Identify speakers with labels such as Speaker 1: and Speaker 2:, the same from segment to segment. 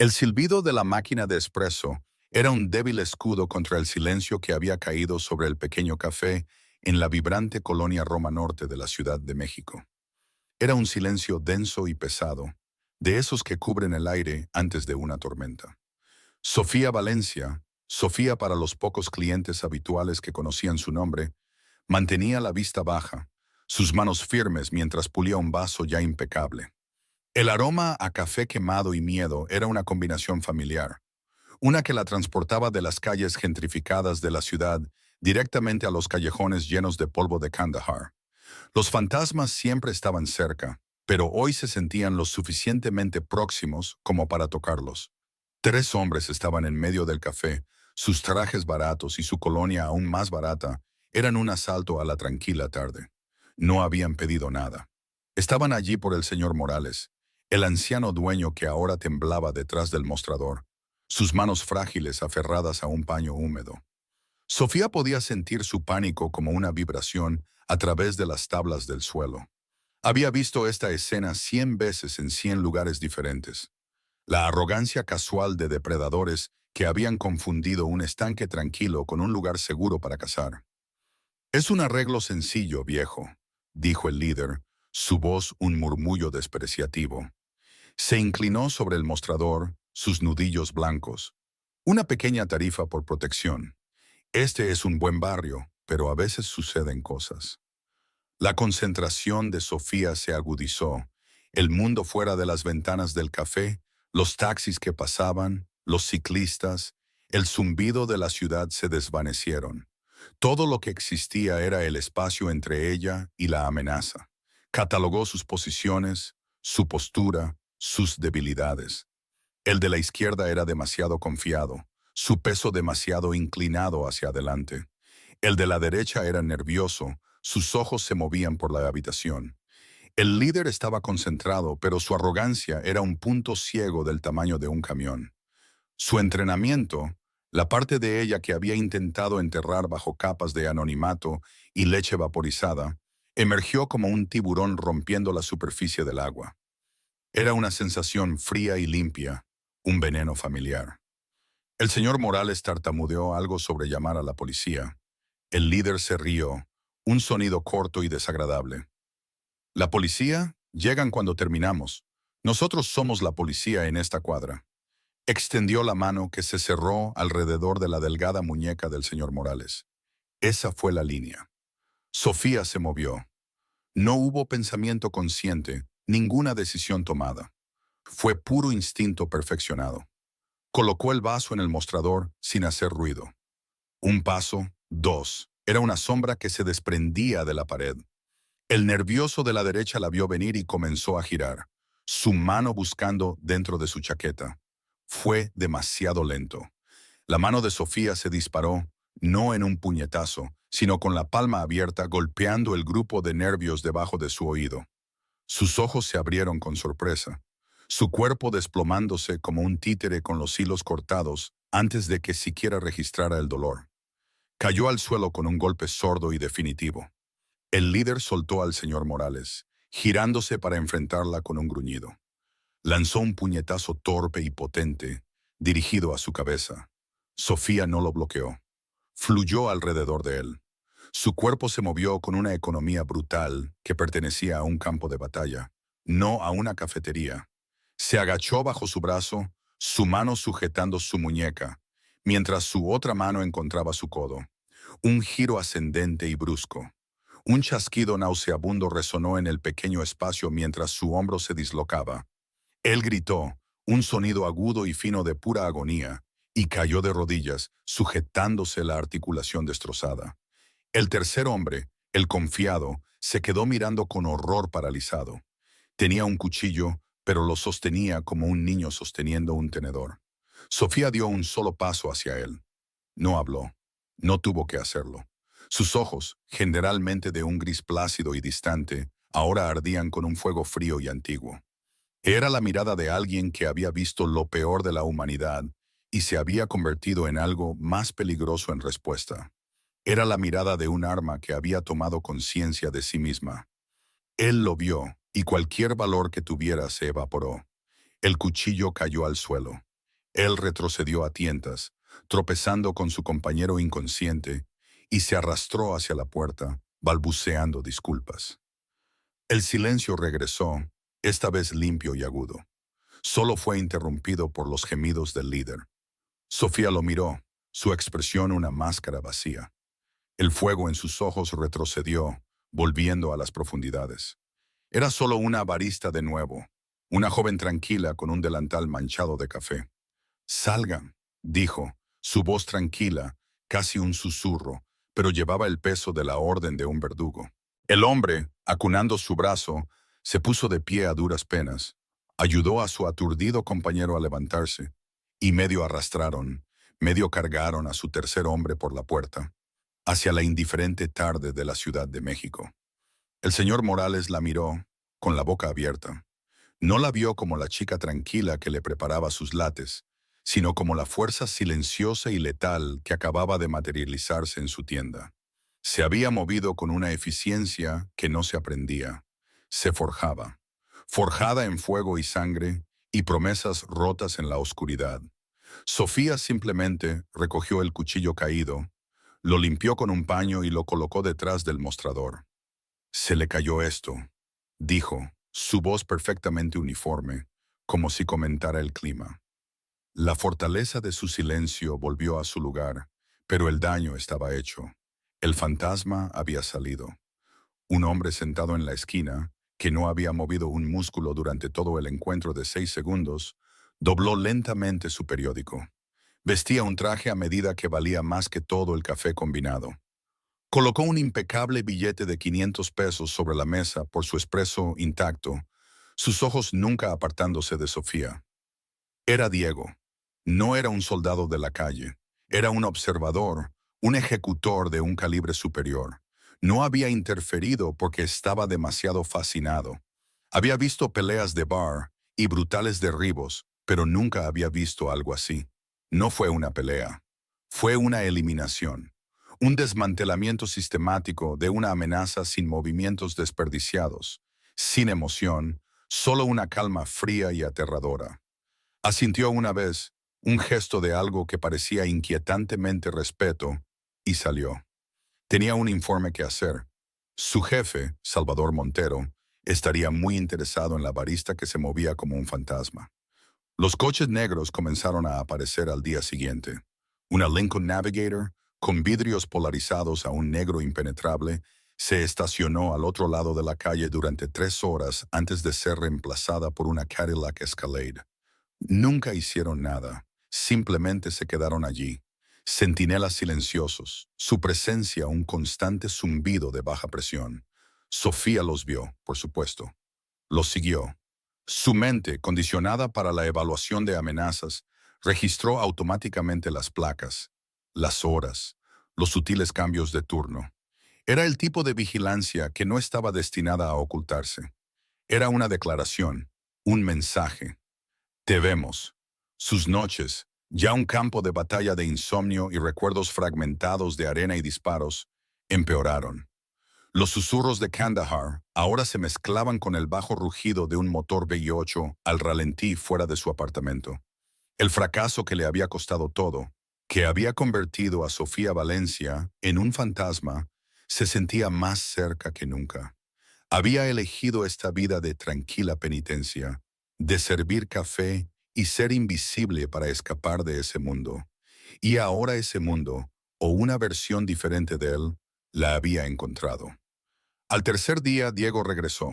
Speaker 1: El silbido de la máquina de espresso era un débil escudo contra el silencio que había caído sobre el pequeño café en la vibrante colonia Roma Norte de la Ciudad de México. Era un silencio denso y pesado, de esos que cubren el aire antes de una tormenta. Sofía Valencia, Sofía para los pocos clientes habituales que conocían su nombre, mantenía la vista baja, sus manos firmes mientras pulía un vaso ya impecable. El aroma a café quemado y miedo era una combinación familiar, una que la transportaba de las calles gentrificadas de la ciudad directamente a los callejones llenos de polvo de Kandahar. Los fantasmas siempre estaban cerca, pero hoy se sentían lo suficientemente próximos como para tocarlos. Tres hombres estaban en medio del café, sus trajes baratos y su colonia aún más barata eran un asalto a la tranquila tarde. No habían pedido nada. Estaban allí por el señor Morales, el anciano dueño que ahora temblaba detrás del mostrador, sus manos frágiles aferradas a un paño húmedo. Sofía podía sentir su pánico como una vibración a través de las tablas del suelo. Había visto esta escena 100 veces en 100 lugares diferentes. La arrogancia casual de depredadores que habían confundido un estanque tranquilo con un lugar seguro para cazar. «Es un arreglo sencillo, viejo», dijo el líder, su voz un murmullo despreciativo. Se inclinó sobre el mostrador, sus nudillos blancos. «Una pequeña tarifa por protección. Este es un buen barrio, pero a veces suceden cosas». La concentración de Sofía se agudizó. El mundo fuera de las ventanas del café, los taxis que pasaban, los ciclistas, el zumbido de la ciudad se desvanecieron. Todo lo que existía era el espacio entre ella y la amenaza. Catalogó sus posiciones, su postura, sus debilidades. El de la izquierda era demasiado confiado, su peso demasiado inclinado hacia adelante. El de la derecha era nervioso, sus ojos se movían por la habitación. El líder estaba concentrado, pero su arrogancia era un punto ciego del tamaño de un camión. Su entrenamiento, la parte de ella que había intentado enterrar bajo capas de anonimato y leche vaporizada, emergió como un tiburón rompiendo la superficie del agua. Era una sensación fría y limpia, un veneno familiar. El señor Morales tartamudeó algo sobre llamar a la policía. El líder se rió, un sonido corto y desagradable. «La policía llegan cuando terminamos. Nosotros somos la policía en esta cuadra». Extendió la mano que se cerró alrededor de la delgada muñeca del señor Morales. Esa fue la línea. Sofía se movió. No hubo pensamiento consciente, ninguna decisión tomada. Fue puro instinto perfeccionado. Colocó el vaso en el mostrador sin hacer ruido. Un paso, dos. Era una sombra que se desprendía de la pared. El nervioso de la derecha la vio venir y comenzó a girar, su mano buscando dentro de su chaqueta. Fue demasiado lento. La mano de Sofía se disparó, no en un puñetazo, sino con la palma abierta golpeando el grupo de nervios debajo de su oído. Sus ojos se abrieron con sorpresa, su cuerpo desplomándose como un títere con los hilos cortados antes de que siquiera registrara el dolor. Cayó al suelo con un golpe sordo y definitivo. El líder soltó al señor Morales, girándose para enfrentarla con un gruñido. Lanzó un puñetazo torpe y potente, dirigido a su cabeza. Sofía no lo bloqueó. Fluyó alrededor de él. Su cuerpo se movió con una economía brutal que pertenecía a un campo de batalla, no a una cafetería. Se agachó bajo su brazo, su mano sujetando su muñeca, mientras su otra mano encontraba su codo. Un giro ascendente y brusco. Un chasquido nauseabundo resonó en el pequeño espacio mientras su hombro se dislocaba. Él gritó, un sonido agudo y fino de pura agonía, y cayó de rodillas, sujetándose la articulación destrozada. El tercer hombre, el confiado, se quedó mirando con horror paralizado. Tenía un cuchillo, pero lo sostenía como un niño sosteniendo un tenedor. Sofía dio un solo paso hacia él. No habló. No tuvo que hacerlo. Sus ojos, generalmente de un gris plácido y distante, ahora ardían con un fuego frío y antiguo. Era la mirada de alguien que había visto lo peor de la humanidad y se había convertido en algo más peligroso en respuesta. Era la mirada de un arma que había tomado conciencia de sí misma. Él lo vio, y cualquier valor que tuviera se evaporó. El cuchillo cayó al suelo. Él retrocedió a tientas, tropezando con su compañero inconsciente, y se arrastró hacia la puerta, balbuceando disculpas. El silencio regresó, esta vez limpio y agudo. Solo fue interrumpido por los gemidos del líder. Sofía lo miró, su expresión una máscara vacía. El fuego en sus ojos retrocedió, volviendo a las profundidades. Era solo una barista de nuevo, una joven tranquila con un delantal manchado de café. «Salgan», dijo, su voz tranquila, casi un susurro, pero llevaba el peso de la orden de un verdugo. El hombre, acunando su brazo, se puso de pie a duras penas, ayudó a su aturdido compañero a levantarse, y medio arrastraron, medio cargaron a su tercer hombre por la puerta, hacia la indiferente tarde de la Ciudad de México. El señor Morales la miró, con la boca abierta. No la vio como la chica tranquila que le preparaba sus lates, sino como la fuerza silenciosa y letal que acababa de materializarse en su tienda. Se había movido con una eficiencia que no se aprendía. Se forjaba, forjada en fuego y sangre, y promesas rotas en la oscuridad. Sofía simplemente recogió el cuchillo caído, lo limpió con un paño y lo colocó detrás del mostrador. «Se le cayó esto», dijo, su voz perfectamente uniforme, como si comentara el clima. La fortaleza de su silencio volvió a su lugar, pero el daño estaba hecho. El fantasma había salido. Un hombre sentado en la esquina, que no había movido un músculo durante todo el encuentro de 6 segundos, dobló lentamente su periódico. Vestía un traje a medida que valía más que todo el café combinado. Colocó un impecable billete de 500 pesos sobre la mesa por su espresso intacto, sus ojos nunca apartándose de Sofía. Era Diego. No era un soldado de la calle. Era un observador, un ejecutor de un calibre superior. No había interferido porque estaba demasiado fascinado. Había visto peleas de bar y brutales derribos, pero nunca había visto algo así. No fue una pelea. Fue una eliminación. Un desmantelamiento sistemático de una amenaza sin movimientos desperdiciados, sin emoción, solo una calma fría y aterradora. Asintió una vez, un gesto de algo que parecía inquietantemente respeto, y salió. Tenía un informe que hacer. Su jefe, Salvador Montero, estaría muy interesado en la barista que se movía como un fantasma. Los coches negros comenzaron a aparecer al día siguiente. Una Lincoln Navigator, con vidrios polarizados a un negro impenetrable, se estacionó al otro lado de la calle durante 3 horas antes de ser reemplazada por una Cadillac Escalade. Nunca hicieron nada, simplemente se quedaron allí, centinelas silenciosos, su presencia un constante zumbido de baja presión. Sofía los vio, por supuesto. Los siguió. Su mente, condicionada para la evaluación de amenazas, registró automáticamente las placas, las horas, los sutiles cambios de turno. Era el tipo de vigilancia que no estaba destinada a ocultarse. Era una declaración, un mensaje. Te vemos. Sus noches, ya un campo de batalla de insomnio y recuerdos fragmentados de arena y disparos, empeoraron. Los susurros de Kandahar ahora se mezclaban con el bajo rugido de un motor V8 al ralentí fuera de su apartamento. El fracaso que le había costado todo, que había convertido a Sofía Valencia en un fantasma, se sentía más cerca que nunca. Había elegido esta vida de tranquila penitencia, de servir café y ser invisible para escapar de ese mundo. Y ahora ese mundo, o una versión diferente de él, la había encontrado. Al tercer día, Diego regresó.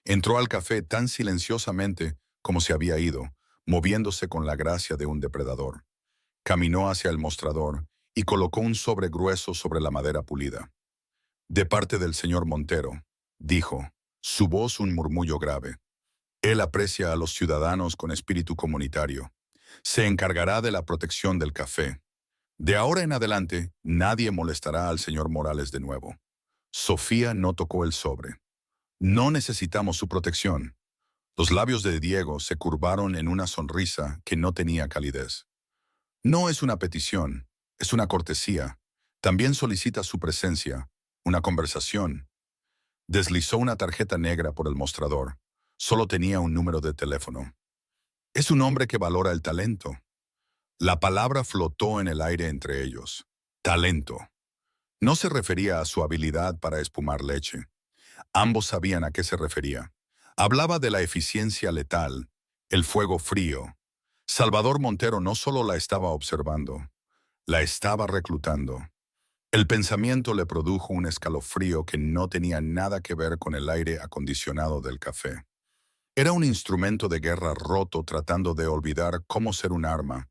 Speaker 1: Entró al café tan silenciosamente como se había ido, moviéndose con la gracia de un depredador. Caminó hacia el mostrador y colocó un sobre grueso sobre la madera pulida. «De parte del señor Montero», dijo, su voz un murmullo grave. «Él aprecia a los ciudadanos con espíritu comunitario. Se encargará de la protección del café. De ahora en adelante, nadie molestará al señor Morales de nuevo». Sofía no tocó el sobre. «No necesitamos su protección». Los labios de Diego se curvaron en una sonrisa que no tenía calidez. «No es una petición, es una cortesía. También solicita su presencia, una conversación». Deslizó una tarjeta negra por el mostrador. Solo tenía un número de teléfono. «Es un hombre que valora el talento». La palabra flotó en el aire entre ellos. Talento. No se refería a su habilidad para espumar leche. Ambos sabían a qué se refería. Hablaba de la eficiencia letal, el fuego frío. Salvador Montero no solo la estaba observando, la estaba reclutando. El pensamiento le produjo un escalofrío que no tenía nada que ver con el aire acondicionado del café. Era un instrumento de guerra roto tratando de olvidar cómo ser un arma,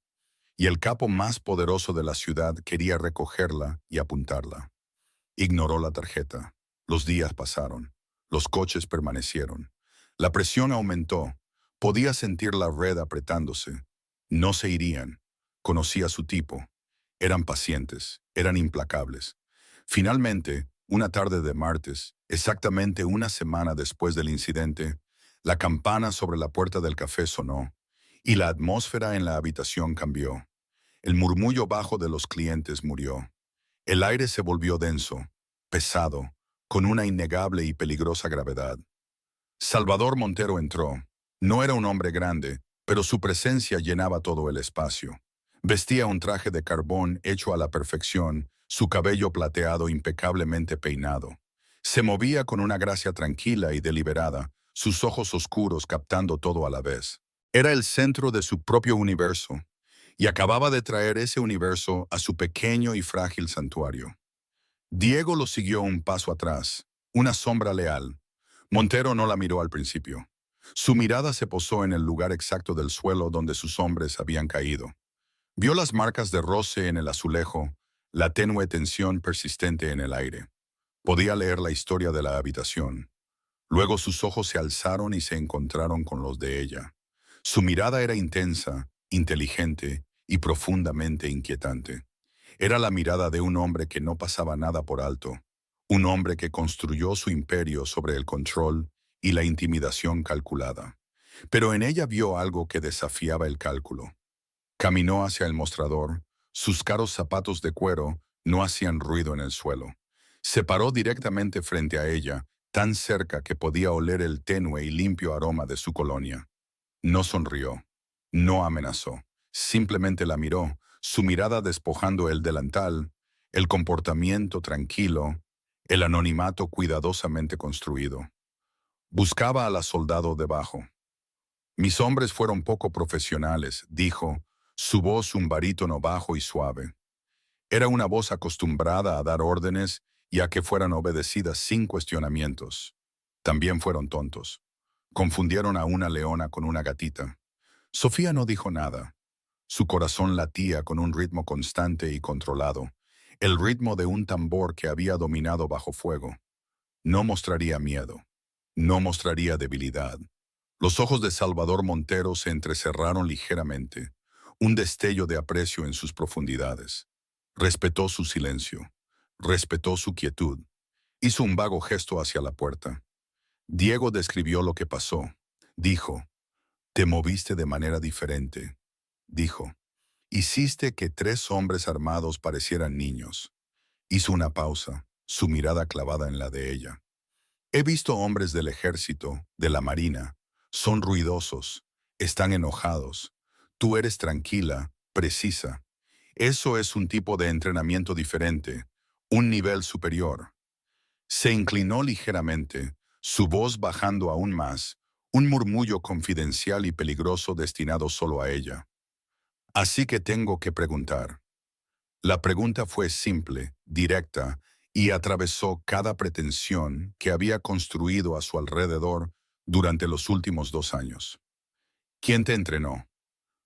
Speaker 1: y el capo más poderoso de la ciudad quería recogerla y apuntarla. Ignoró la tarjeta. Los días pasaron. Los coches permanecieron. La presión aumentó. Podía sentir la red apretándose. No se irían. Conocía su tipo. Eran pacientes. Eran implacables. Finalmente, una tarde de martes, exactamente una semana después del incidente, la campana sobre la puerta del café sonó y la atmósfera en la habitación cambió. El murmullo bajo de los clientes murió. El aire se volvió denso, pesado, con una innegable y peligrosa gravedad. Salvador Montero entró. No era un hombre grande, pero su presencia llenaba todo el espacio. Vestía un traje de carbón hecho a la perfección, su cabello plateado impecablemente peinado. Se movía con una gracia tranquila y deliberada, sus ojos oscuros captando todo a la vez. Era el centro de su propio universo, y acababa de traer ese universo a su pequeño y frágil santuario. Diego lo siguió un paso atrás, una sombra leal. Montero no la miró al principio. Su mirada se posó en el lugar exacto del suelo donde sus hombres habían caído. Vio las marcas de roce en el azulejo, la tenue tensión persistente en el aire. Podía leer la historia de la habitación. Luego sus ojos se alzaron y se encontraron con los de ella. Su mirada era intensa, inteligente y profundamente inquietante. Era la mirada de un hombre que no pasaba nada por alto, un hombre que construyó su imperio sobre el control y la intimidación calculada. Pero en ella vio algo que desafiaba el cálculo. Caminó hacia el mostrador, sus caros zapatos de cuero no hacían ruido en el suelo. Se paró directamente frente a ella, tan cerca que podía oler el tenue y limpio aroma de su colonia. No sonrió, no amenazó, simplemente la miró, su mirada despojando el delantal, el comportamiento tranquilo, el anonimato cuidadosamente construido. Buscaba a la soldado debajo. Mis hombres fueron poco profesionales, dijo, su voz un barítono bajo y suave. Era una voz acostumbrada a dar órdenes y a que fueran obedecidas sin cuestionamientos. También fueron tontos. Confundieron a una leona con una gatita. Sofía no dijo nada. Su corazón latía con un ritmo constante y controlado, el ritmo de un tambor que había dominado bajo fuego. No mostraría miedo. No mostraría debilidad. Los ojos de Salvador Montero se entrecerraron ligeramente, un destello de aprecio en sus profundidades. Respetó su silencio. Respetó su quietud. Hizo un vago gesto hacia la puerta. Diego describió lo que pasó. Dijo, te moviste de manera diferente. Dijo, hiciste que 3 hombres armados parecieran niños. Hizo una pausa, su mirada clavada en la de ella. He visto hombres del ejército, de la marina. Son ruidosos, están enojados. Tú eres tranquila, precisa. Eso es un tipo de entrenamiento diferente, un nivel superior. Se inclinó ligeramente, su voz bajando aún más, un murmullo confidencial y peligroso destinado solo a ella. Así que tengo que preguntar. La pregunta fue simple, directa, y atravesó cada pretensión que había construido a su alrededor durante los últimos 2 años. ¿Quién te entrenó?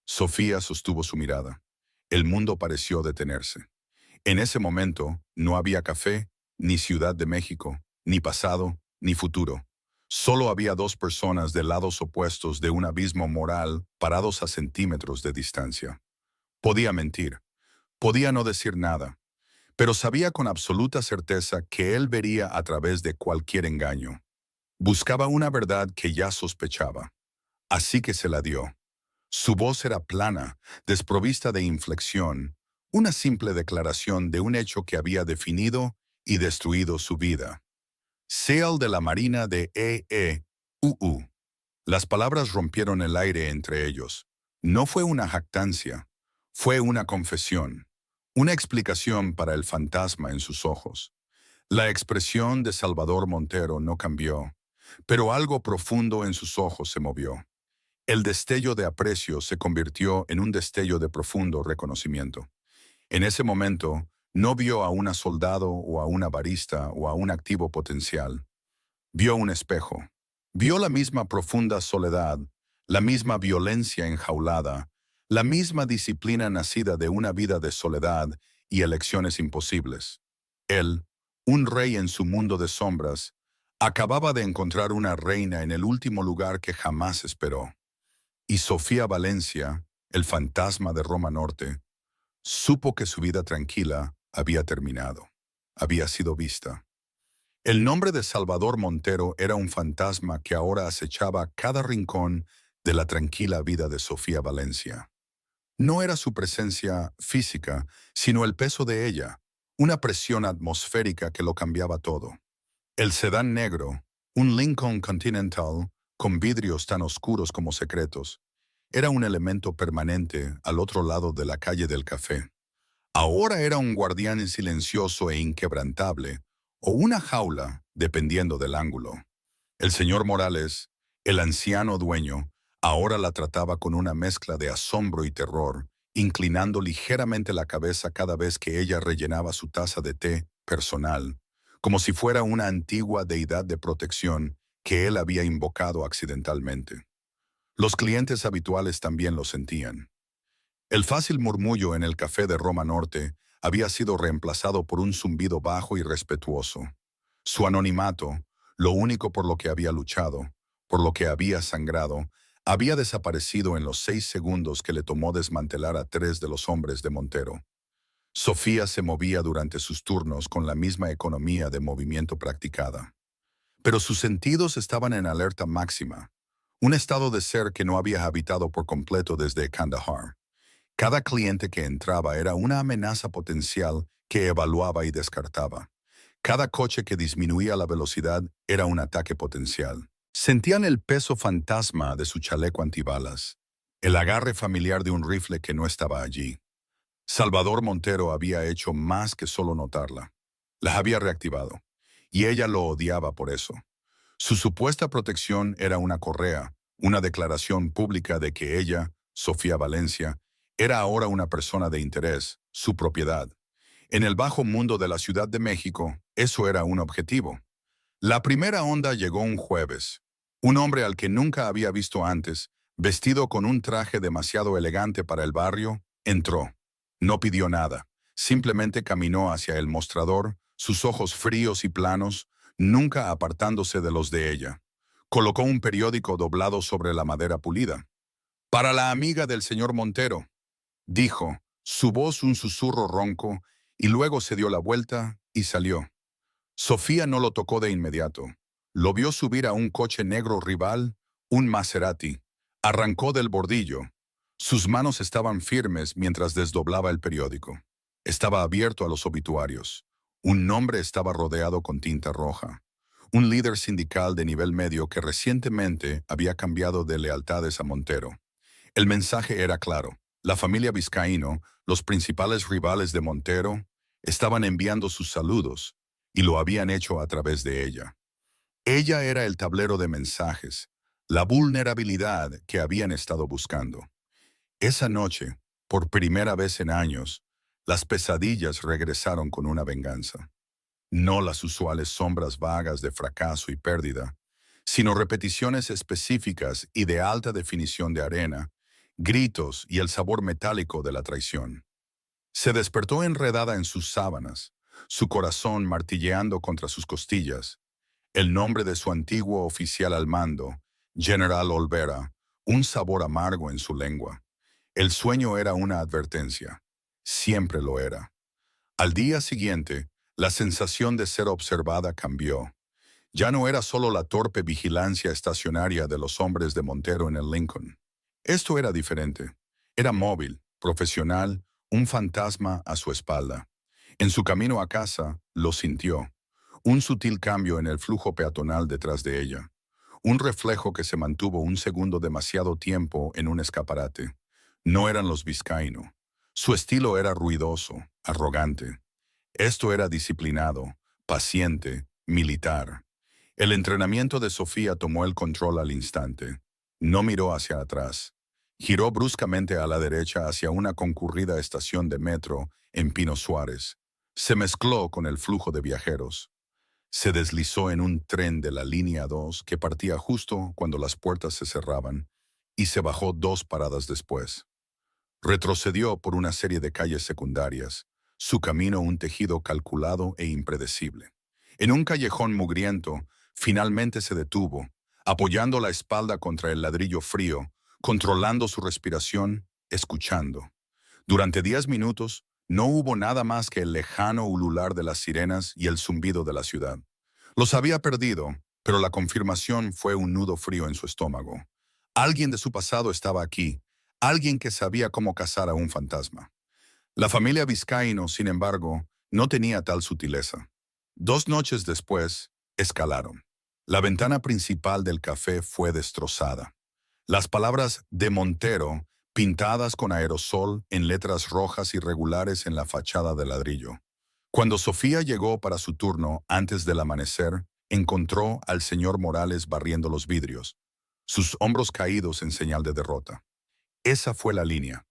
Speaker 1: Sofía sostuvo su mirada. El mundo pareció detenerse. En ese momento no había café, ni Ciudad de México, ni pasado, ni futuro. Solo había 2 personas de lados opuestos de un abismo moral parados a centímetros de distancia. Podía mentir, podía no decir nada, pero sabía con absoluta certeza que él vería a través de cualquier engaño. Buscaba una verdad que ya sospechaba, así que se la dio. Su voz era plana, desprovista de inflexión, una simple declaración de un hecho que había definido y destruido su vida. SEAL de la Marina de EEUU. Las palabras rompieron el aire entre ellos. No fue una jactancia, Fue una confesión, una explicación para el fantasma en sus ojos. La expresión de Salvador Montero no cambió, pero algo profundo en sus ojos se movió. El destello de aprecio se convirtió en un destello de profundo reconocimiento. En ese momento, no vio a una soldado o a una barista o a un activo potencial. Vio un espejo. Vio la misma profunda soledad, la misma violencia enjaulada, la misma disciplina nacida de una vida de soledad y elecciones imposibles. Él, un rey en su mundo de sombras, acababa de encontrar una reina en el último lugar que jamás esperó. Y Sofía Valencia, el fantasma de Roma Norte, supo que su vida tranquila había terminado, había sido vista. El nombre de Salvador Montero era un fantasma que ahora acechaba cada rincón de la tranquila vida de Sofía Valencia. No era su presencia física, sino el peso de ella, una presión atmosférica que lo cambiaba todo. El sedán negro, un Lincoln Continental con vidrios tan oscuros como secretos, era un elemento permanente al otro lado de la calle del café. Ahora era un guardián silencioso e inquebrantable, o una jaula, dependiendo del ángulo. El señor Morales, el anciano dueño, ahora la trataba con una mezcla de asombro y terror, inclinando ligeramente la cabeza cada vez que ella rellenaba su taza de té personal, como si fuera una antigua deidad de protección que él había invocado accidentalmente. Los clientes habituales también lo sentían. El fácil murmullo en el café de Roma Norte había sido reemplazado por un zumbido bajo y respetuoso. Su anonimato, lo único por lo que había luchado, por lo que había sangrado, había desaparecido en los 6 segundos que le tomó desmantelar a 3 de los hombres de Montero. Sofía se movía durante sus turnos con la misma economía de movimiento practicada. Pero sus sentidos estaban en alerta máxima, un estado de ser que no había habitado por completo desde Kandahar. Cada cliente que entraba era una amenaza potencial que evaluaba y descartaba. Cada coche que disminuía la velocidad era un ataque potencial. Sentían el peso fantasma de su chaleco antibalas, el agarre familiar de un rifle que no estaba allí. Salvador Montero había hecho más que solo notarla. La había reactivado, y ella lo odiaba por eso. Su supuesta protección era una correa, una declaración pública de que ella, Sofía Valencia, era ahora una persona de interés, su propiedad. En el bajo mundo de la Ciudad de México, eso era un objetivo. La primera onda llegó un jueves. Un hombre al que nunca había visto antes, vestido con un traje demasiado elegante para el barrio, entró. No pidió nada, simplemente caminó hacia el mostrador, sus ojos fríos y planos, nunca apartándose de los de ella. Colocó un periódico doblado sobre la madera pulida. «Para la amiga del señor Montero», dijo, su voz un susurro ronco, y luego se dio la vuelta y salió. Sofía no lo tocó de inmediato. Lo vio subir a un coche negro rival, un Maserati. Arrancó del bordillo. Sus manos estaban firmes mientras desdoblaba el periódico. Estaba abierto a los obituarios. Un nombre estaba rodeado con tinta roja. Un líder sindical de nivel medio que recientemente había cambiado de lealtades a Montero. El mensaje era claro. La familia Vizcaíno, los principales rivales de Montero, estaban enviando sus saludos, y lo habían hecho a través de ella. Ella era el tablero de mensajes, la vulnerabilidad que habían estado buscando. Esa noche, por primera vez en años, las pesadillas regresaron con una venganza. No las usuales sombras vagas de fracaso y pérdida, sino repeticiones específicas y de alta definición de arena, gritos y el sabor metálico de la traición. Se despertó enredada en sus sábanas, su corazón martilleando contra sus costillas. El nombre de su antiguo oficial al mando, General Olvera, un sabor amargo en su lengua. El sueño era una advertencia. Siempre lo era. Al día siguiente, la sensación de ser observada cambió. Ya no era solo la torpe vigilancia estacionaria de los hombres de Montero en el Lincoln. Esto era diferente. Era móvil, profesional, un fantasma a su espalda. En su camino a casa, lo sintió. Un sutil cambio en el flujo peatonal detrás de ella. Un reflejo que se mantuvo un segundo demasiado tiempo en un escaparate. No eran los Vizcaíno. Su estilo era ruidoso, arrogante. Esto era disciplinado, paciente, militar. El entrenamiento de Sofía tomó el control al instante. No miró hacia atrás. Giró bruscamente a la derecha hacia una concurrida estación de metro en Pino Suárez. Se mezcló con el flujo de viajeros. Se deslizó en un tren de la línea 2 que partía justo cuando las puertas se cerraban y se bajó 2 paradas después. Retrocedió por una serie de calles secundarias, su camino un tejido calculado e impredecible. En un callejón mugriento, finalmente se detuvo, apoyando la espalda contra el ladrillo frío, controlando su respiración, escuchando. Durante 10 minutos, no hubo nada más que el lejano ulular de las sirenas y el zumbido de la ciudad. Los había perdido, pero la confirmación fue un nudo frío en su estómago. Alguien de su pasado estaba aquí, alguien que sabía cómo cazar a un fantasma. La familia Vizcaíno, sin embargo, no tenía tal sutileza. 2 noches después, escalaron. La ventana principal del café fue destrozada. Las palabras de Montero, pintadas con aerosol en letras rojas irregulares en la fachada de ladrillo. Cuando Sofía llegó para su turno antes del amanecer, encontró al señor Morales barriendo los vidrios, sus hombros caídos en señal de derrota. Esa fue la línea.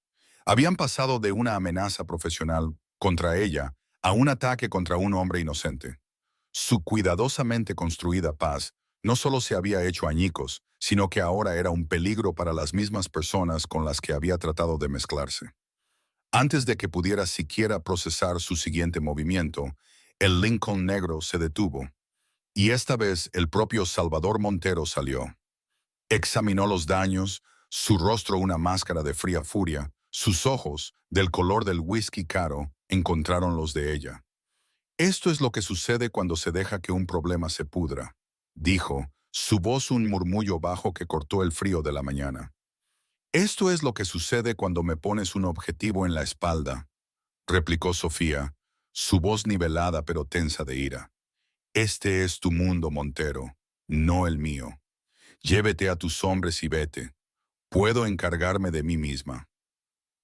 Speaker 1: Habían pasado de una amenaza profesional contra ella a un ataque contra un hombre inocente. Su cuidadosamente construida paz no solo se había hecho añicos, sino que ahora era un peligro para las mismas personas con las que había tratado de mezclarse. Antes de que pudiera siquiera procesar su siguiente movimiento, el Lincoln negro se detuvo, y esta vez el propio Salvador Montero salió. Examinó los daños, su rostro una máscara de fría furia, sus ojos, del color del whisky caro, encontraron los de ella. Esto es lo que sucede cuando se deja que un problema se pudra, dijo, su voz un murmullo bajo que cortó el frío de la mañana. Esto es lo que sucede cuando me pones un objetivo en la espalda, replicó Sofía, su voz nivelada pero tensa de ira. Este es tu mundo, Montero, no el mío. Llévete a tus hombres y vete. Puedo encargarme de mí misma.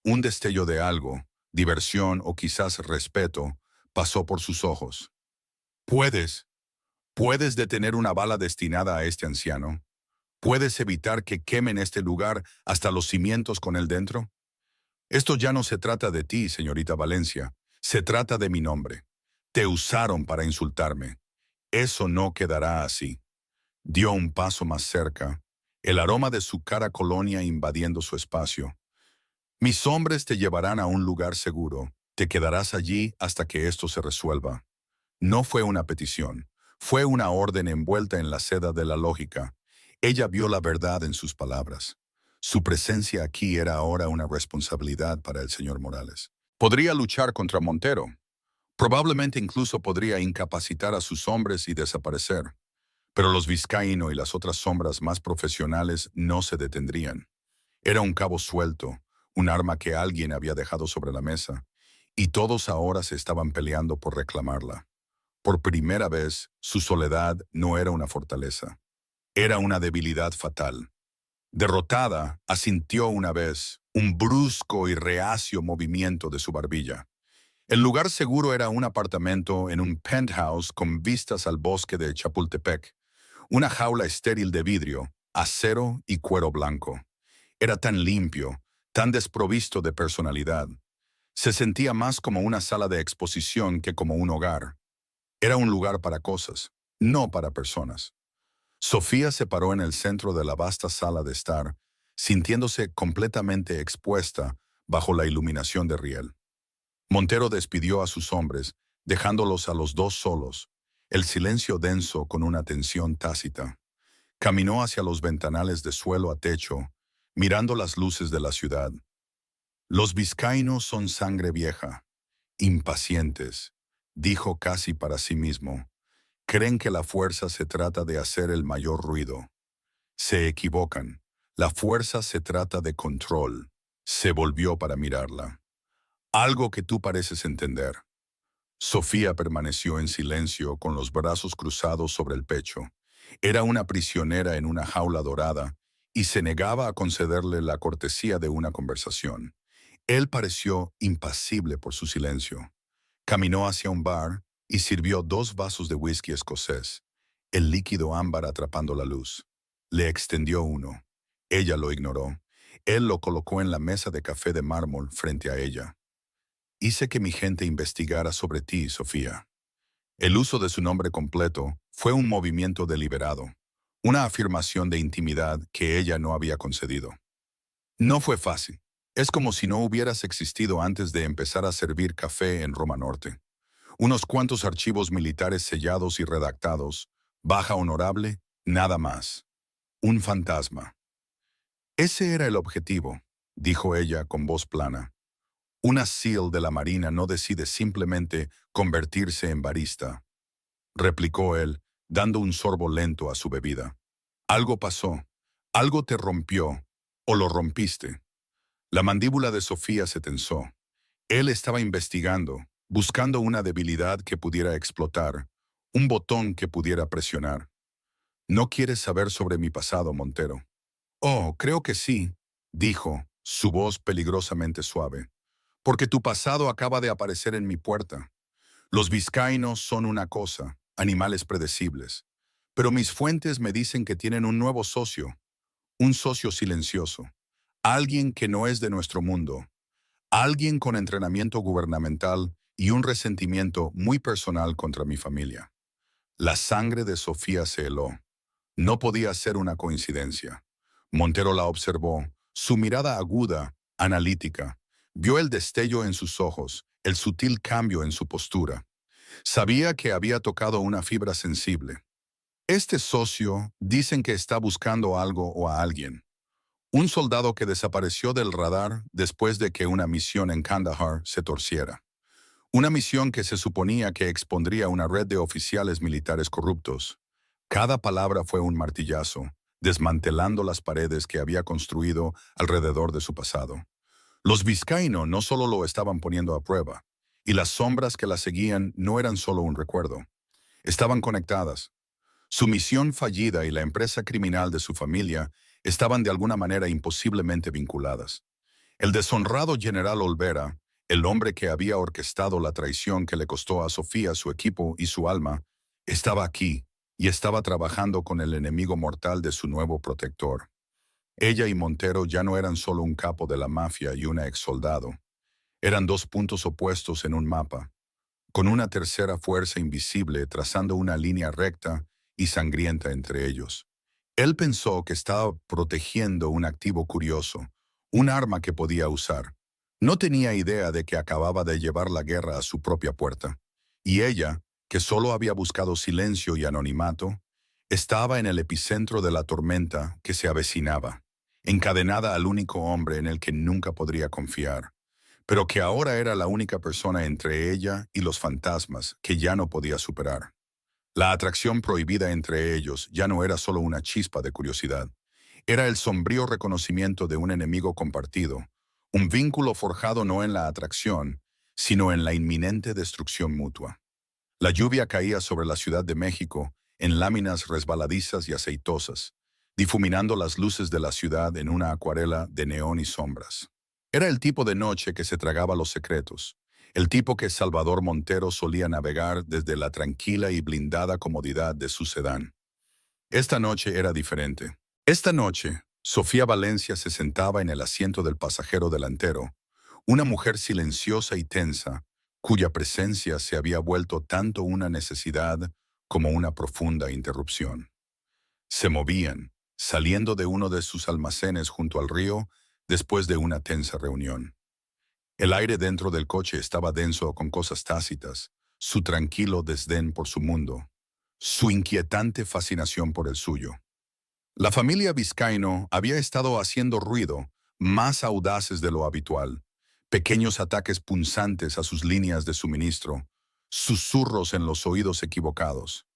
Speaker 1: Un destello de algo, diversión o quizás respeto, pasó por sus ojos. Puedes, puedes detener una bala destinada a este anciano. ¿Puedes evitar que quemen este lugar hasta los cimientos con él dentro? Esto ya no se trata de ti, señorita Valencia. Se trata de mi nombre. Te usaron para insultarme. Eso no quedará así. Dio un paso más cerca, el aroma de su cara colonia invadiendo su espacio. Mis hombres te llevarán a un lugar seguro. Te quedarás allí hasta que esto se resuelva. No fue una petición. Fue una orden envuelta en la seda de la lógica. Ella vio la verdad en sus palabras. Su presencia aquí era ahora una responsabilidad para el señor Morales. Podría luchar contra Montero. Probablemente incluso podría incapacitar a sus hombres y desaparecer. Pero los Vizcaíno y las otras sombras más profesionales no se detendrían. Era un cabo suelto, un arma que alguien había dejado sobre la mesa, y todos ahora se estaban peleando por reclamarla. Por primera vez, su soledad no era una fortaleza. Era una debilidad fatal. Derrotada, asintió una vez un brusco y reacio movimiento de su barbilla. El lugar seguro era un apartamento en un penthouse con vistas al bosque de Chapultepec, una jaula estéril de vidrio, acero y cuero blanco. Era tan limpio, tan desprovisto de personalidad. Se sentía más como una sala de exposición que como un hogar. Era un lugar para cosas, no para personas. Sofía se paró en el centro de la vasta sala de estar, sintiéndose completamente expuesta bajo la iluminación de riel. Montero despidió a sus hombres, dejándolos a los dos solos, el silencio denso con una tensión tácita. Caminó hacia los ventanales de suelo a techo, mirando las luces de la ciudad. Los vizcaínos son sangre vieja, impacientes, dijo casi para sí mismo. Creen que la fuerza se trata de hacer el mayor ruido. Se equivocan. La fuerza se trata de control. Se volvió para mirarla. Algo que tú pareces entender. Sofía permaneció en silencio con los brazos cruzados sobre el pecho. Era una prisionera en una jaula dorada y se negaba a concederle la cortesía de una conversación. Él pareció impasible por su silencio. Caminó hacia un bar y sirvió 2 vasos de whisky escocés, el líquido ámbar atrapando la luz. Le extendió uno. Ella lo ignoró. Él lo colocó en la mesa de café de mármol frente a ella. Hice que mi gente investigara sobre ti, Sofía. El uso de su nombre completo fue un movimiento deliberado, una afirmación de intimidad que ella no había concedido. No fue fácil. Es como si no hubieras existido antes de empezar a servir café en Roma Norte. Unos cuantos archivos militares sellados y redactados, baja honorable, nada más. Un fantasma. Ese era el objetivo, dijo ella con voz plana. Una SEAL de la Marina no decide simplemente convertirse en barista, replicó él, dando un sorbo lento a su bebida. Algo pasó, algo te rompió, o lo rompiste. La mandíbula de Sofía se tensó. Él estaba investigando, buscando una debilidad que pudiera explotar, un botón que pudiera presionar. ¿No quieres saber sobre mi pasado, Montero? Oh, creo que sí, dijo, su voz peligrosamente suave. Porque tu pasado acaba de aparecer en mi puerta. Los vizcaínos son una cosa, animales predecibles. Pero mis fuentes me dicen que tienen un socio silencioso, alguien que no es de nuestro mundo, alguien con entrenamiento gubernamental y un resentimiento muy personal contra mi familia. La sangre de Sofía se heló. No podía ser una coincidencia. Montero la observó, su mirada aguda, analítica. Vio el destello en sus ojos, el sutil cambio en su postura. Sabía que había tocado una fibra sensible. Este socio dicen que está buscando algo o a alguien. Un soldado que desapareció del radar después de que una misión en Kandahar se torciera. Una misión que se suponía que expondría una red de oficiales militares corruptos. Cada palabra fue un martillazo, desmantelando las paredes que había construido alrededor de su pasado. Los vizcaíno no solo lo estaban poniendo a prueba, y las sombras que la seguían no eran solo un recuerdo. Estaban conectadas. Su misión fallida y la empresa criminal de su familia estaban de alguna manera imposiblemente vinculadas. El deshonrado general Olvera, el hombre que había orquestado la traición que le costó a Sofía su equipo y su alma, estaba aquí y estaba trabajando con el enemigo mortal de su nuevo protector. Ella y Montero ya no eran solo un capo de la mafia y una exsoldado. Eran 2 puntos opuestos en un mapa, con una tercera fuerza invisible trazando una línea recta y sangrienta entre ellos. Él pensó que estaba protegiendo un activo curioso, un arma que podía usar. No tenía idea de que acababa de llevar la guerra a su propia puerta. Y ella, que solo había buscado silencio y anonimato, estaba en el epicentro de la tormenta que se avecinaba, encadenada al único hombre en el que nunca podría confiar, pero que ahora era la única persona entre ella y los fantasmas que ya no podía superar. La atracción prohibida entre ellos ya no era solo una chispa de curiosidad, era el sombrío reconocimiento de un enemigo compartido, un vínculo forjado no en la atracción, sino en la inminente destrucción mutua. La lluvia caía sobre la Ciudad de México en láminas resbaladizas y aceitosas, difuminando las luces de la ciudad en una acuarela de neón y sombras. Era el tipo de noche que se tragaba los secretos, el tipo que Salvador Montero solía navegar desde la tranquila y blindada comodidad de su sedán. Esta noche era diferente. Esta noche, Sofía Valencia se sentaba en el asiento del pasajero delantero, una mujer silenciosa y tensa, cuya presencia se había vuelto tanto una necesidad como una profunda interrupción. Se movían, saliendo de uno de sus almacenes junto al río después de una tensa reunión. El aire dentro del coche estaba denso con cosas tácitas, su tranquilo desdén por su mundo, su inquietante fascinación por el suyo. La familia Vizcaíno había estado haciendo ruido, más audaces de lo habitual, pequeños ataques punzantes a sus líneas de suministro, susurros en los oídos equivocados.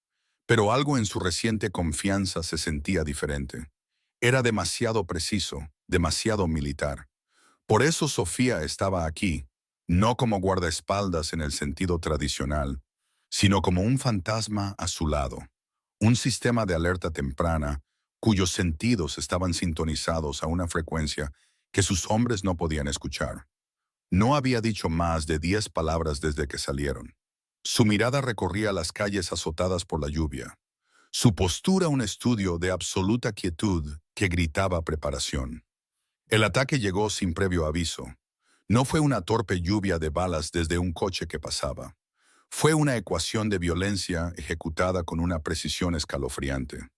Speaker 1: Pero algo en su reciente confianza se sentía diferente. Era demasiado preciso, demasiado militar. Por eso Sofía estaba aquí, no como guardaespaldas en el sentido tradicional, sino como un fantasma a su lado, un sistema de alerta temprana cuyos sentidos estaban sintonizados a una frecuencia que sus hombres no podían escuchar. No había dicho más de 10 palabras desde que salieron. Su mirada recorría las calles azotadas por la lluvia. Su postura un estudio de absoluta quietud que gritaba preparación. El ataque llegó sin previo aviso. No fue una torpe lluvia de balas desde un coche que pasaba. Fue una ecuación de violencia ejecutada con una precisión escalofriante.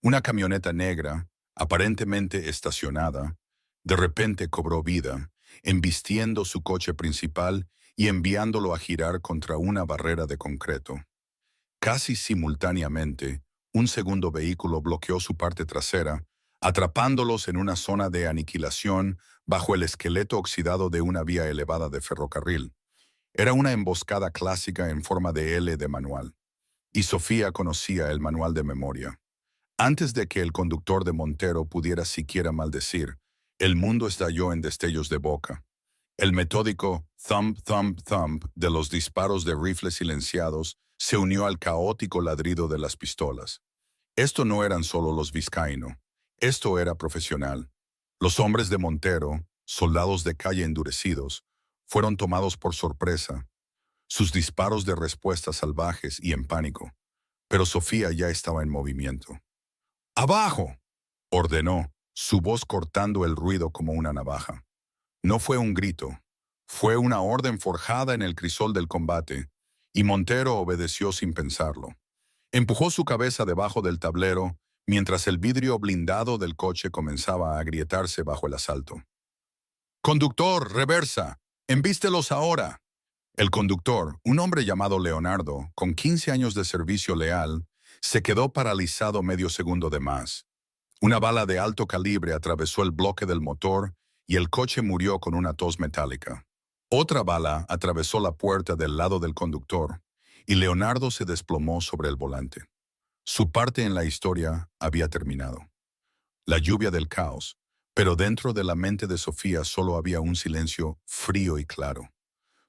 Speaker 1: Una camioneta negra, aparentemente estacionada, de repente cobró vida, embistiendo su coche principal y enviándolo a girar contra una barrera de concreto. Casi simultáneamente, un segundo vehículo bloqueó su parte trasera, atrapándolos en una zona de aniquilación bajo el esqueleto oxidado de una vía elevada de ferrocarril. Era una emboscada clásica en forma de L de manual, y Sofía conocía el manual de memoria. Antes de que el conductor de Montero pudiera siquiera maldecir, el mundo estalló en destellos de boca. El metódico thump, thump, thump de los disparos de rifles silenciados se unió al caótico ladrido de las pistolas. Esto no eran solo los vizcaíno, esto era profesional. Los hombres de Montero, soldados de calle endurecidos, fueron tomados por sorpresa, sus disparos de respuesta salvajes y en pánico. Pero Sofía ya estaba en movimiento. ¡Abajo!, ordenó, su voz cortando el ruido como una navaja. No fue un grito, fue una orden forjada en el crisol del combate, y Montero obedeció sin pensarlo. Empujó su cabeza debajo del tablero mientras el vidrio blindado del coche comenzaba a agrietarse bajo el asalto. «Conductor, reversa, embístelos ahora». El conductor, un hombre llamado Leonardo, con 15 años de servicio leal, se quedó paralizado medio segundo de más. Una bala de alto calibre atravesó el bloque del motor y el coche murió con una tos metálica. Otra bala atravesó la puerta del lado del conductor y Leonardo se desplomó sobre el volante. Su parte en la historia había terminado. La lluvia del caos, pero dentro de la mente de Sofía solo había un silencio frío y claro.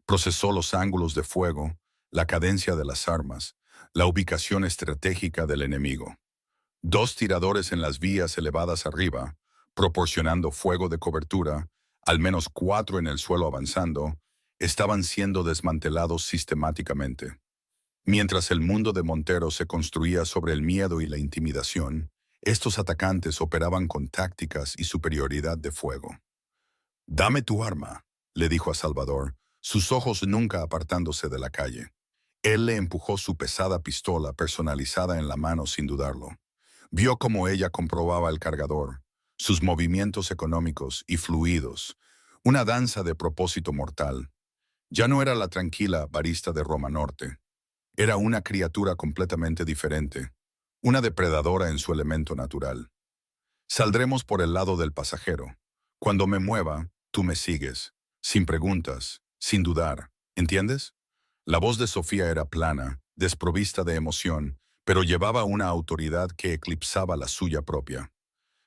Speaker 1: Procesó los ángulos de fuego, la cadencia de las armas, la ubicación estratégica del enemigo. 2 tiradores en las vías elevadas arriba, proporcionando fuego de cobertura, al menos 4 en el suelo avanzando, estaban siendo desmantelados sistemáticamente. Mientras el mundo de Montero se construía sobre el miedo y la intimidación, estos atacantes operaban con tácticas y superioridad de fuego. «Dame tu arma», le dijo a Salvador, sus ojos nunca apartándose de la calle. Él le empujó su pesada pistola personalizada en la mano sin dudarlo. Vio cómo ella comprobaba el cargador, sus movimientos económicos y fluidos, una danza de propósito mortal. Ya no era la tranquila barista de Roma Norte. Era una criatura completamente diferente, una depredadora en su elemento natural. «Saldremos por el lado del pasajero. Cuando me mueva, tú me sigues, sin preguntas, sin dudar, ¿entiendes?» La voz de Sofía era plana, desprovista de emoción, pero llevaba una autoridad que eclipsaba la suya propia.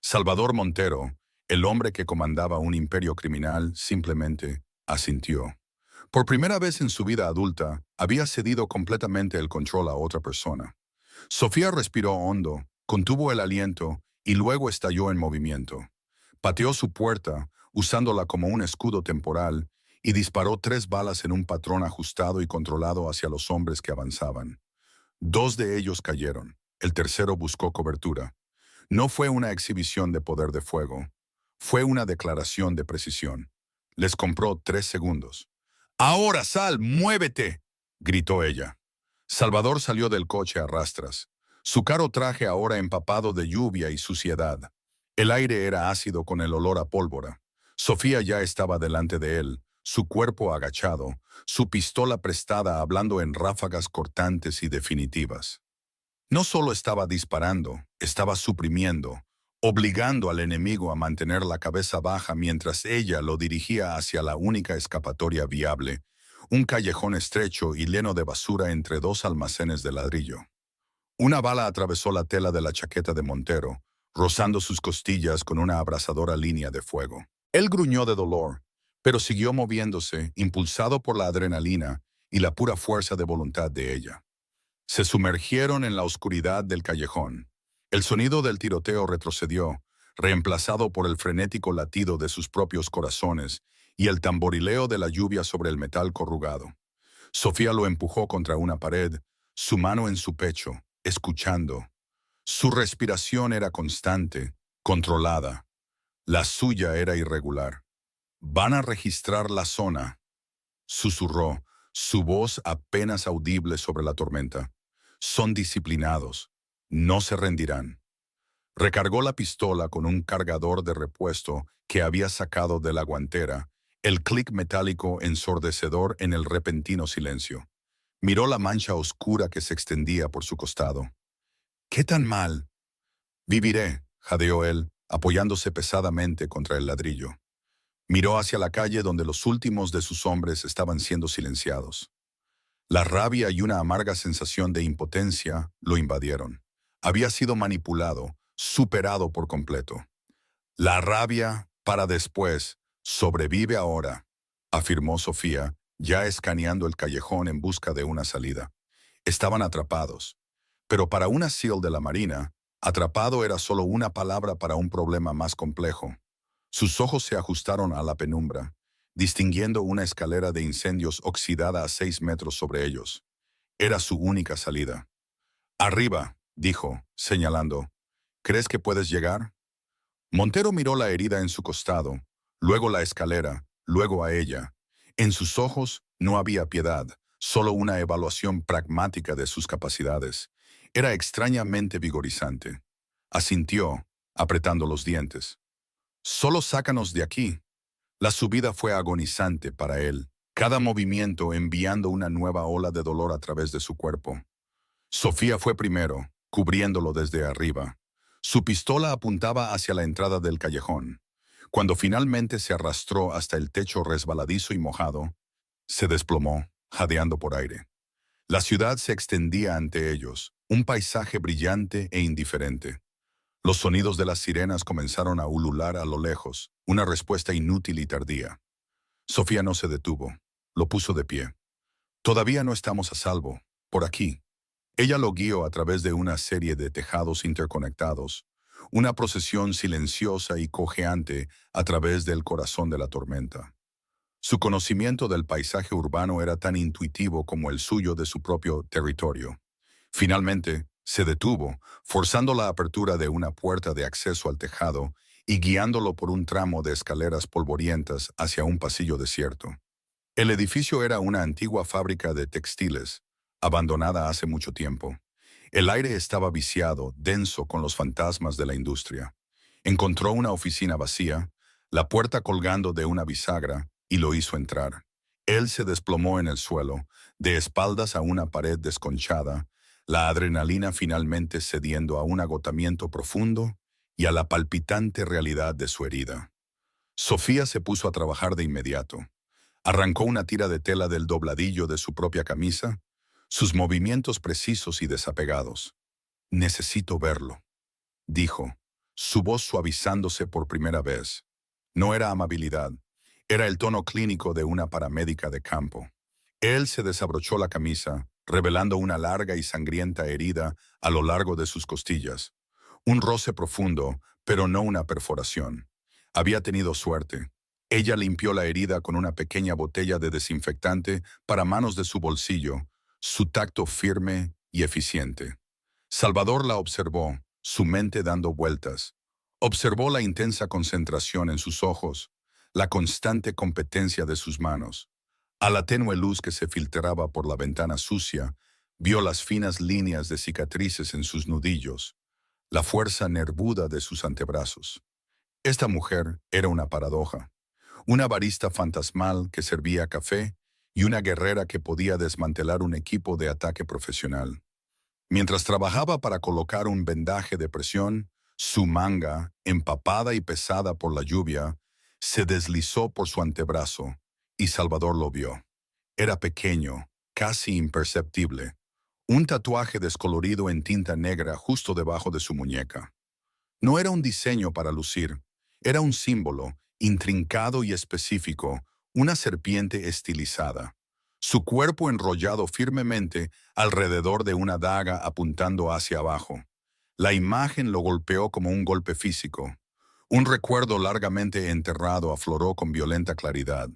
Speaker 1: Salvador Montero, el hombre que comandaba un imperio criminal, simplemente asintió. Por primera vez en su vida adulta, había cedido completamente el control a otra persona. Sofía respiró hondo, contuvo el aliento y luego estalló en movimiento. Pateó su puerta, usándola como un escudo temporal, y disparó 3 balas en un patrón ajustado y controlado hacia los hombres que avanzaban. 2 de ellos cayeron. El tercero buscó cobertura. No fue una exhibición de poder de fuego. Fue una declaración de precisión. Les compró 3 segundos. «¡Ahora, Sal, muévete!», gritó ella. Salvador salió del coche a rastras, su caro traje ahora empapado de lluvia y suciedad. El aire era ácido con el olor a pólvora. Sofía ya estaba delante de él, su cuerpo agachado, su pistola prestada hablando en ráfagas cortantes y definitivas. No solo estaba disparando, estaba suprimiendo, obligando al enemigo a mantener la cabeza baja mientras ella lo dirigía hacia la única escapatoria viable, un callejón estrecho y lleno de basura entre 2 almacenes de ladrillo. Una bala atravesó la tela de la chaqueta de Montero, rozando sus costillas con una abrasadora línea de fuego. Él gruñó de dolor, pero siguió moviéndose, impulsado por la adrenalina y la pura fuerza de voluntad de ella. Se sumergieron en la oscuridad del callejón. El sonido del tiroteo retrocedió, reemplazado por el frenético latido de sus propios corazones, y el tamborileo de la lluvia sobre el metal corrugado. Sofía lo empujó contra una pared, su mano en su pecho, escuchando. Su respiración era constante, controlada. La suya era irregular. «Van a registrar la zona», susurró, su voz apenas audible sobre la tormenta. «Son disciplinados. No se rendirán». Recargó la pistola con un cargador de repuesto que había sacado de la guantera, el clic metálico ensordecedor en el repentino silencio. Miró la mancha oscura que se extendía por su costado. «¿Qué tan mal?» «Viviré», jadeó él, apoyándose pesadamente contra el ladrillo. Miró hacia la calle donde los últimos de sus hombres estaban siendo silenciados. La rabia y una amarga sensación de impotencia lo invadieron. Había sido manipulado, superado por completo. «La rabia, para después, sobrevive ahora», afirmó Sofía, ya escaneando el callejón en busca de una salida. Estaban atrapados. Pero para una SEAL de la Marina, atrapado era solo una palabra para un problema más complejo. Sus ojos se ajustaron a la penumbra, distinguiendo una escalera de incendios oxidada a 6 metros sobre ellos. Era su única salida. «Arriba», dijo, señalando. «¿Crees que puedes llegar?» Montero miró la herida en su costado, luego la escalera, luego a ella. En sus ojos no había piedad, solo una evaluación pragmática de sus capacidades. Era extrañamente vigorizante. Asintió, apretando los dientes. «Solo sácanos de aquí». La subida fue agonizante para él, cada movimiento enviando una nueva ola de dolor a través de su cuerpo. Sofía fue primero, cubriéndolo desde arriba. Su pistola apuntaba hacia la entrada del callejón. Cuando finalmente se arrastró hasta el techo resbaladizo y mojado, se desplomó, jadeando por aire. La ciudad se extendía ante ellos, un paisaje brillante e indiferente. Los sonidos de las sirenas comenzaron a ulular a lo lejos, una respuesta inútil y tardía. Sofía no se detuvo, lo puso de pie. «Todavía no estamos a salvo, por aquí». Ella lo guió a través de una serie de tejados interconectados, una procesión silenciosa y cojeante a través del corazón de la tormenta. Su conocimiento del paisaje urbano era tan intuitivo como el suyo de su propio territorio. Finalmente, se detuvo, forzando la apertura de una puerta de acceso al tejado y guiándolo por un tramo de escaleras polvorientas hacia un pasillo desierto. El edificio era una antigua fábrica de textiles, abandonada hace mucho tiempo. El aire estaba viciado, denso con los fantasmas de la industria. Encontró una oficina vacía, la puerta colgando de una bisagra, y lo hizo entrar. Él se desplomó en el suelo, de espaldas a una pared desconchada, la adrenalina finalmente cediendo a un agotamiento profundo y a la palpitante realidad de su herida. Sofía se puso a trabajar de inmediato. Arrancó una tira de tela del dobladillo de su propia camisa, sus movimientos precisos y desapegados. «Necesito verlo», dijo, su voz suavizándose por primera vez. No era amabilidad, era el tono clínico de una paramédica de campo. Él se desabrochó la camisa, revelando una larga y sangrienta herida a lo largo de sus costillas. Un roce profundo, pero no una perforación. Había tenido suerte. Ella limpió la herida con una pequeña botella de desinfectante para manos de su bolsillo, su tacto firme y eficiente. Salvador la observó, su mente dando vueltas. Observó la intensa concentración en sus ojos, la constante competencia de sus manos. A la tenue luz que se filtraba por la ventana sucia, vio las finas líneas de cicatrices en sus nudillos, la fuerza nervuda de sus antebrazos. Esta mujer era una paradoja, una barista fantasmal que servía café y una guerrera que podía desmantelar un equipo de ataque profesional. Mientras trabajaba para colocar un vendaje de presión, su manga, empapada y pesada por la lluvia, se deslizó por su antebrazo, y Salvador lo vio. Era pequeño, casi imperceptible, un tatuaje descolorido en tinta negra justo debajo de su muñeca. No era un diseño para lucir, era un símbolo, intrincado y específico, una serpiente estilizada. Su cuerpo enrollado firmemente alrededor de una daga apuntando hacia abajo. La imagen lo golpeó como un golpe físico. Un recuerdo largamente enterrado afloró con violenta claridad.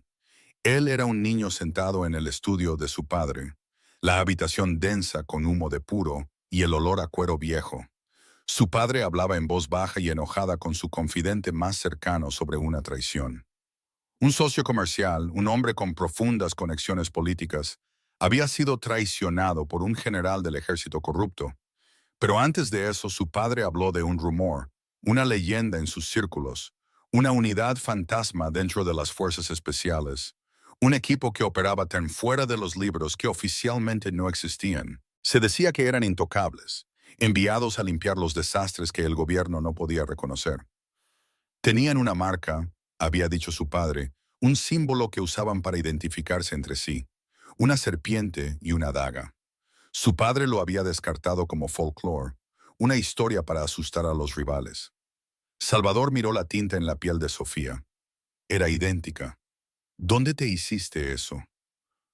Speaker 1: Él era un niño sentado en el estudio de su padre, la habitación densa con humo de puro y el olor a cuero viejo. Su padre hablaba en voz baja y enojada con su confidente más cercano sobre una traición. Un socio comercial, un hombre con profundas conexiones políticas, había sido traicionado por un general del ejército corrupto. Pero antes de eso, su padre habló de un rumor, una leyenda en sus círculos, una unidad fantasma dentro de las fuerzas especiales, un equipo que operaba tan fuera de los libros que oficialmente no existían. Se decía que eran intocables, enviados a limpiar los desastres que el gobierno no podía reconocer. Tenían una marca, había dicho su padre, un símbolo que usaban para identificarse entre sí, una serpiente y una daga. Su padre lo había descartado como folclore, una historia para asustar a los rivales. Salvador miró la tinta en la piel de Sofía. Era idéntica. ¿Dónde te hiciste eso?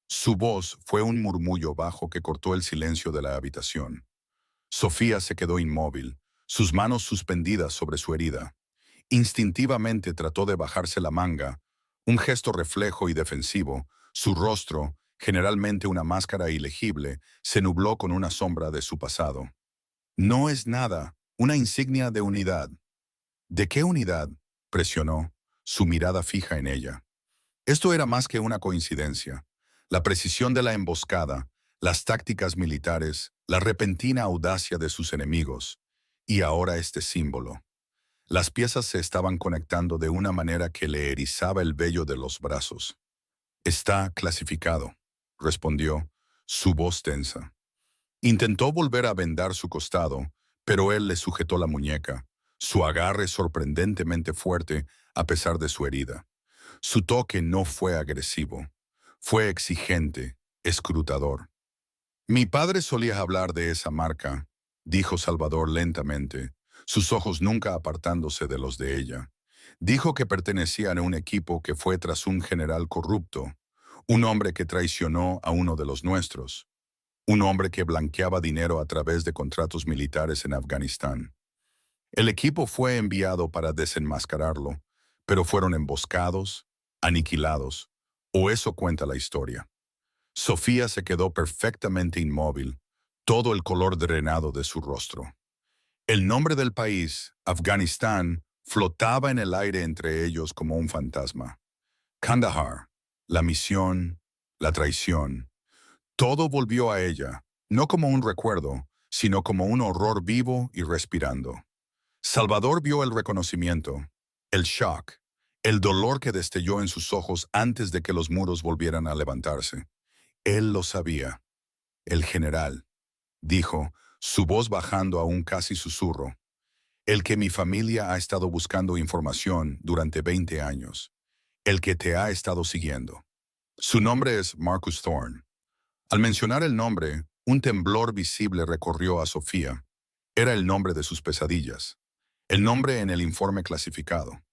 Speaker 1: Su voz fue un murmullo bajo que cortó el silencio de la habitación. Sofía se quedó inmóvil, sus manos suspendidas sobre su herida. Instintivamente trató de bajarse la manga, un gesto reflejo y defensivo. Su rostro, generalmente una máscara ilegible, se nubló con una sombra de su pasado. No es nada, una insignia de unidad. ¿De qué unidad? Presionó, su mirada fija en ella. Esto era más que una coincidencia. La precisión de la emboscada, las tácticas militares, la repentina audacia de sus enemigos. Y ahora este símbolo. Las piezas se estaban conectando de una manera que le erizaba el vello de los brazos. Está clasificado, respondió, su voz tensa. Intentó volver a vendar su costado, pero él le sujetó la muñeca, su agarre sorprendentemente fuerte a pesar de su herida. Su toque no fue agresivo, fue exigente, escrutador. Mi padre solía hablar de esa marca, dijo Salvador lentamente, sus ojos nunca apartándose de los de ella. Dijo que pertenecían a un equipo que fue tras un general corrupto, un hombre que traicionó a uno de los nuestros, un hombre que blanqueaba dinero a través de contratos militares en Afganistán. El equipo fue enviado para desenmascararlo, pero fueron emboscados, aniquilados, o eso cuenta la historia. Sofía se quedó perfectamente inmóvil, todo el color drenado de su rostro. El nombre del país, Afganistán, flotaba en el aire entre ellos como un fantasma. Kandahar, la misión, la traición. Todo volvió a ella, no como un recuerdo, sino como un horror vivo y respirando. Salvador vio el reconocimiento, el shock, el dolor que destelló en sus ojos antes de que los muros volvieran a levantarse. Él lo sabía. El general, dijo, su voz bajando a un casi susurro. El que mi familia ha estado buscando información durante 20 años. El que te ha estado siguiendo. Su nombre es Marcus Thorne. Al mencionar el nombre, un temblor visible recorrió a Sofía. Era el nombre de sus pesadillas. El nombre en el informe clasificado.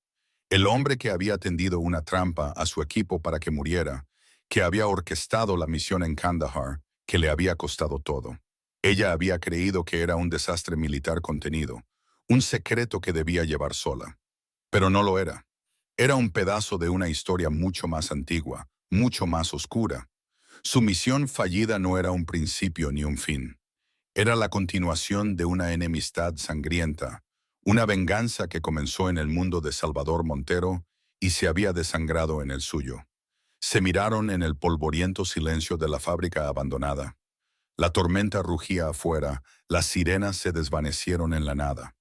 Speaker 1: El hombre que había tendido una trampa a su equipo para que muriera, que había orquestado la misión en Kandahar, que le había costado todo. Ella había creído que era un desastre militar contenido, un secreto que debía llevar sola. Pero no lo era. Era un pedazo de una historia mucho más antigua, mucho más oscura. Su misión fallida no era un principio ni un fin. Era la continuación de una enemistad sangrienta, una venganza que comenzó en el mundo de Salvador Montero y se había desangrado en el suyo. Se miraron en el polvoriento silencio de la fábrica abandonada. La tormenta rugía afuera, las sirenas se desvanecieron en la nada.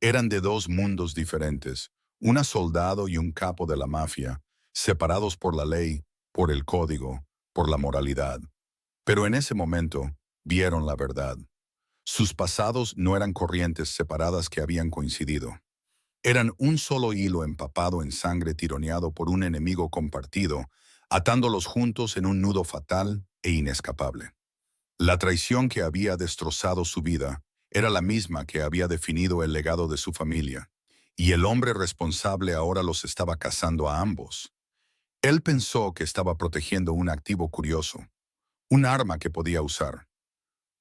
Speaker 1: Eran de dos mundos diferentes, un soldado y un capo de la mafia, separados por la ley, por el código, por la moralidad. Pero en ese momento, vieron la verdad. Sus pasados no eran corrientes separadas que habían coincidido. Eran un solo hilo empapado en sangre tironeado por un enemigo compartido, atándolos juntos en un nudo fatal e inescapable. La traición que había destrozado su vida era la misma que había definido el legado de su familia, y el hombre responsable ahora los estaba cazando a ambos. Él pensó que estaba protegiendo un activo curioso, un arma que podía usar.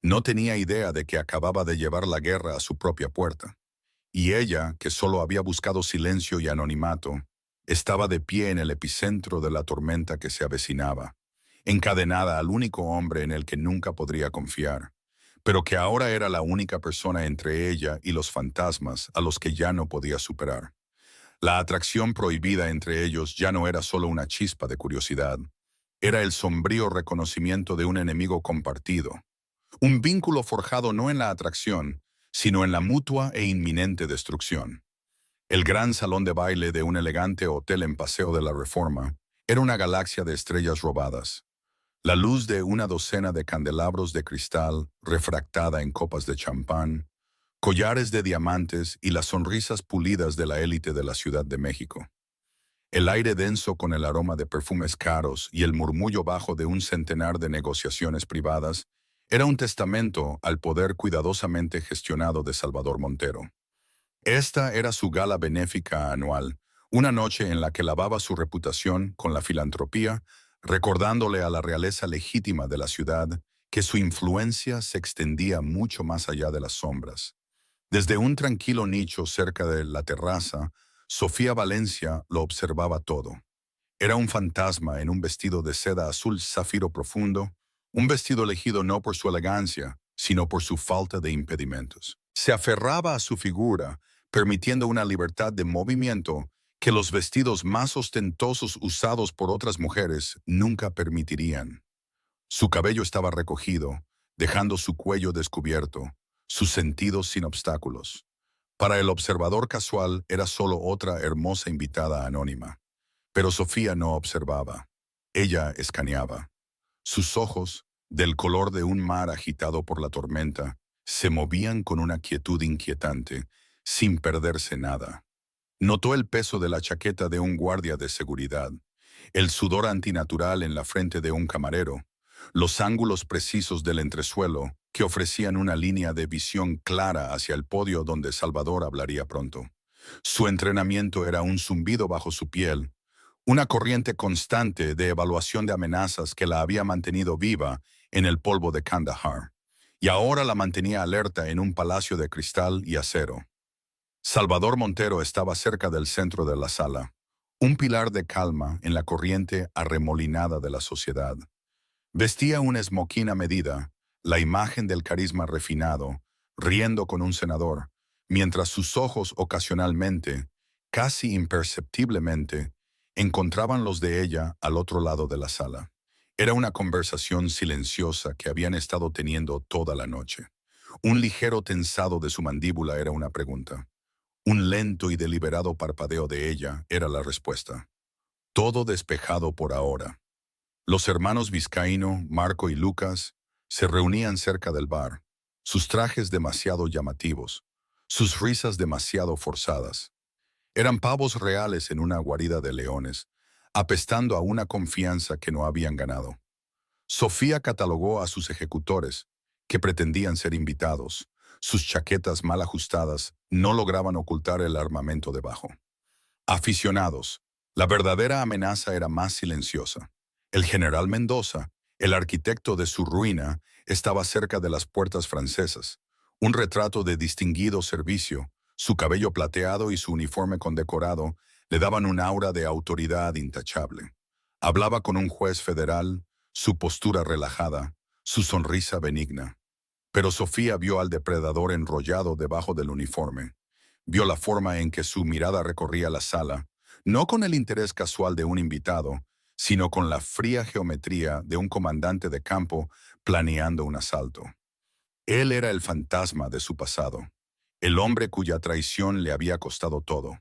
Speaker 1: No tenía idea de que acababa de llevar la guerra a su propia puerta. Y ella, que solo había buscado silencio y anonimato, estaba de pie en el epicentro de la tormenta que se avecinaba, encadenada al único hombre en el que nunca podría confiar, pero que ahora era la única persona entre ella y los fantasmas a los que ya no podía superar. La atracción prohibida entre ellos ya no era solo una chispa de curiosidad, era el sombrío reconocimiento de un enemigo compartido, un vínculo forjado no en la atracción, sino en la mutua e inminente destrucción. El gran salón de baile de un elegante hotel en Paseo de la Reforma era una galaxia de estrellas robadas. La luz de una docena de candelabros de cristal refractada en copas de champán, collares de diamantes y las sonrisas pulidas de la élite de la Ciudad de México. El aire denso con el aroma de perfumes caros y el murmullo bajo de un centenar de negociaciones privadas era un testamento al poder cuidadosamente gestionado de Salvador Montero. Esta era su gala benéfica anual, una noche en la que lavaba su reputación con la filantropía, recordándole a la realeza legítima de la ciudad que su influencia se extendía mucho más allá de las sombras. Desde un tranquilo nicho cerca de la terraza, Sofía Valencia lo observaba todo. Era un fantasma en un vestido de seda azul zafiro profundo, un vestido elegido no por su elegancia, sino por su falta de impedimentos. Se aferraba a su figura, permitiendo una libertad de movimiento que los vestidos más ostentosos usados por otras mujeres nunca permitirían. Su cabello estaba recogido, dejando su cuello descubierto, sus sentidos sin obstáculos. Para el observador casual era solo otra hermosa invitada anónima. Pero Sofía no observaba. Ella escaneaba. Sus ojos, del color de un mar agitado por la tormenta, se movían con una quietud inquietante, sin perderse nada. Notó el peso de la chaqueta de un guardia de seguridad, el sudor antinatural en la frente de un camarero, los ángulos precisos del entresuelo que ofrecían una línea de visión clara hacia el podio donde Salvador hablaría pronto. Su entrenamiento era un zumbido bajo su piel, una corriente constante de evaluación de amenazas que la había mantenido viva en el polvo de Kandahar, y ahora la mantenía alerta en un palacio de cristal y acero. Salvador Montero estaba cerca del centro de la sala, un pilar de calma en la corriente arremolinada de la sociedad. Vestía una esmoquina medida, la imagen del carisma refinado, riendo con un senador, mientras sus ojos ocasionalmente, casi imperceptiblemente, encontraban los de ella al otro lado de la sala. Era una conversación silenciosa que habían estado teniendo toda la noche. Un ligero tensado de su mandíbula era una pregunta. Un lento y deliberado parpadeo de ella era la respuesta. Todo despejado por ahora. Los hermanos Vizcaíno, Marco y Lucas se reunían cerca del bar, sus trajes demasiado llamativos, sus risas demasiado forzadas. Eran pavos reales en una guarida de leones, apestando a una confianza que no habían ganado. Sofía catalogó a sus ejecutores, que pretendían ser invitados. Sus chaquetas mal ajustadas no lograban ocultar el armamento debajo. Aficionados. La verdadera amenaza era más silenciosa. El general Mendoza, el arquitecto de su ruina, estaba cerca de las puertas francesas. Un retrato de distinguido servicio, su cabello plateado y su uniforme condecorado le daban un aura de autoridad intachable. Hablaba con un juez federal, su postura relajada, su sonrisa benigna. Pero Sofía vio al depredador enrollado debajo del uniforme. Vio la forma en que su mirada recorría la sala, no con el interés casual de un invitado, sino con la fría geometría de un comandante de campo planeando un asalto. Él era el fantasma de su pasado, el hombre cuya traición le había costado todo.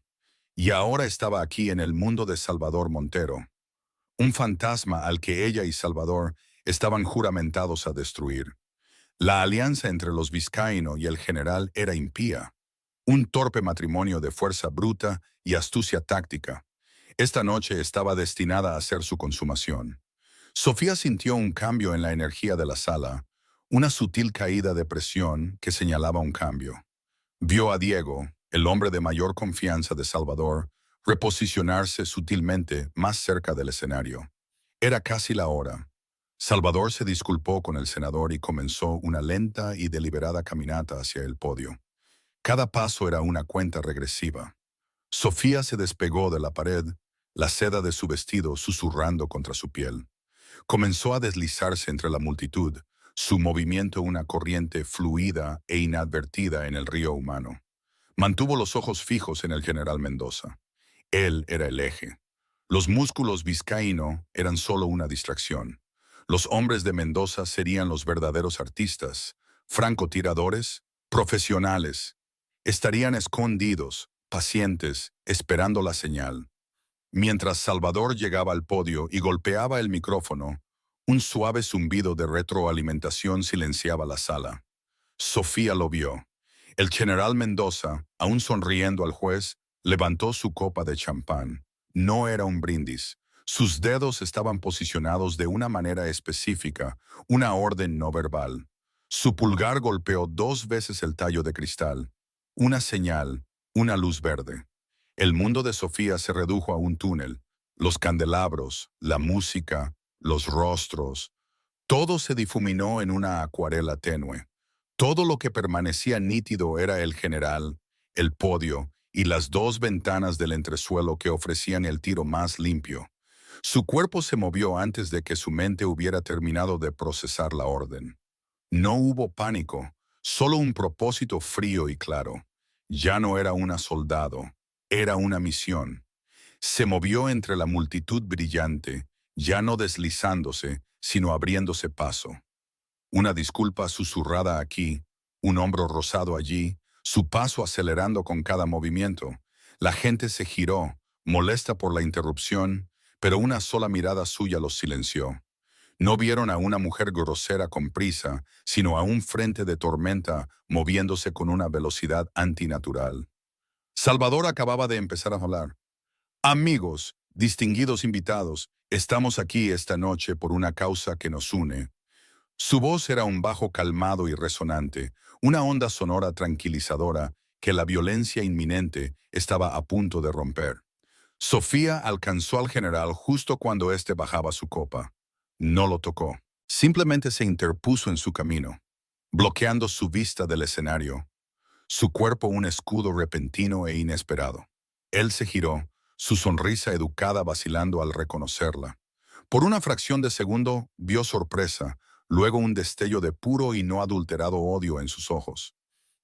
Speaker 1: Y ahora estaba aquí en el mundo de Salvador Montero, un fantasma al que ella y Salvador estaban juramentados a destruir. La alianza entre los Vizcaíno y el general era impía, un torpe matrimonio de fuerza bruta y astucia táctica. Esta noche estaba destinada a ser su consumación. Sofía sintió un cambio en la energía de la sala, una sutil caída de presión que señalaba un cambio. Vio a Diego, el hombre de mayor confianza de Salvador, reposicionarse sutilmente más cerca del escenario. Era casi la hora. Salvador se disculpó con el senador y comenzó una lenta y deliberada caminata hacia el podio. Cada paso era una cuenta regresiva. Sofía se despegó de la pared, la seda de su vestido susurrando contra su piel. Comenzó a deslizarse entre la multitud, su movimiento una corriente fluida e inadvertida en el río humano. Mantuvo los ojos fijos en el general Mendoza. Él era el eje. Los músculos vizcaíno eran solo una distracción. Los hombres de Mendoza serían los verdaderos artistas, francotiradores, profesionales. Estarían escondidos, pacientes, esperando la señal. Mientras Salvador llegaba al podio y golpeaba el micrófono, un suave zumbido de retroalimentación silenciaba la sala. Sofía lo vio. El general Mendoza, aún sonriendo al juez, levantó su copa de champán. No era un brindis. Sus dedos estaban posicionados de una manera específica, una orden no verbal. Su pulgar golpeó 2 veces el tallo de cristal. Una señal, una luz verde. El mundo de Sofía se redujo a un túnel. Los candelabros, la música, los rostros. Todo se difuminó en una acuarela tenue. Todo lo que permanecía nítido era el general, el podio y las 2 ventanas del entresuelo que ofrecían el tiro más limpio. Su cuerpo se movió antes de que su mente hubiera terminado de procesar la orden. No hubo pánico, solo un propósito frío y claro. Ya no era una soldado, era una misión. Se movió entre la multitud brillante, ya no deslizándose, sino abriéndose paso. Una disculpa susurrada aquí, un hombro rosado allí, su paso acelerando con cada movimiento. La gente se giró, molesta por la interrupción, pero una sola mirada suya los silenció. No vieron a una mujer grosera con prisa, sino a un frente de tormenta moviéndose con una velocidad antinatural. Salvador acababa de empezar a hablar. Amigos, distinguidos invitados, estamos aquí esta noche por una causa que nos une. Su voz era un bajo calmado y resonante, una onda sonora tranquilizadora que la violencia inminente estaba a punto de romper. Sofía alcanzó al general justo cuando éste bajaba su copa. No lo tocó. Simplemente se interpuso en su camino, bloqueando su vista del escenario, su cuerpo un escudo repentino e inesperado. Él se giró, su sonrisa educada vacilando al reconocerla. Por una fracción de segundo vio sorpresa, luego un destello de puro y no adulterado odio en sus ojos.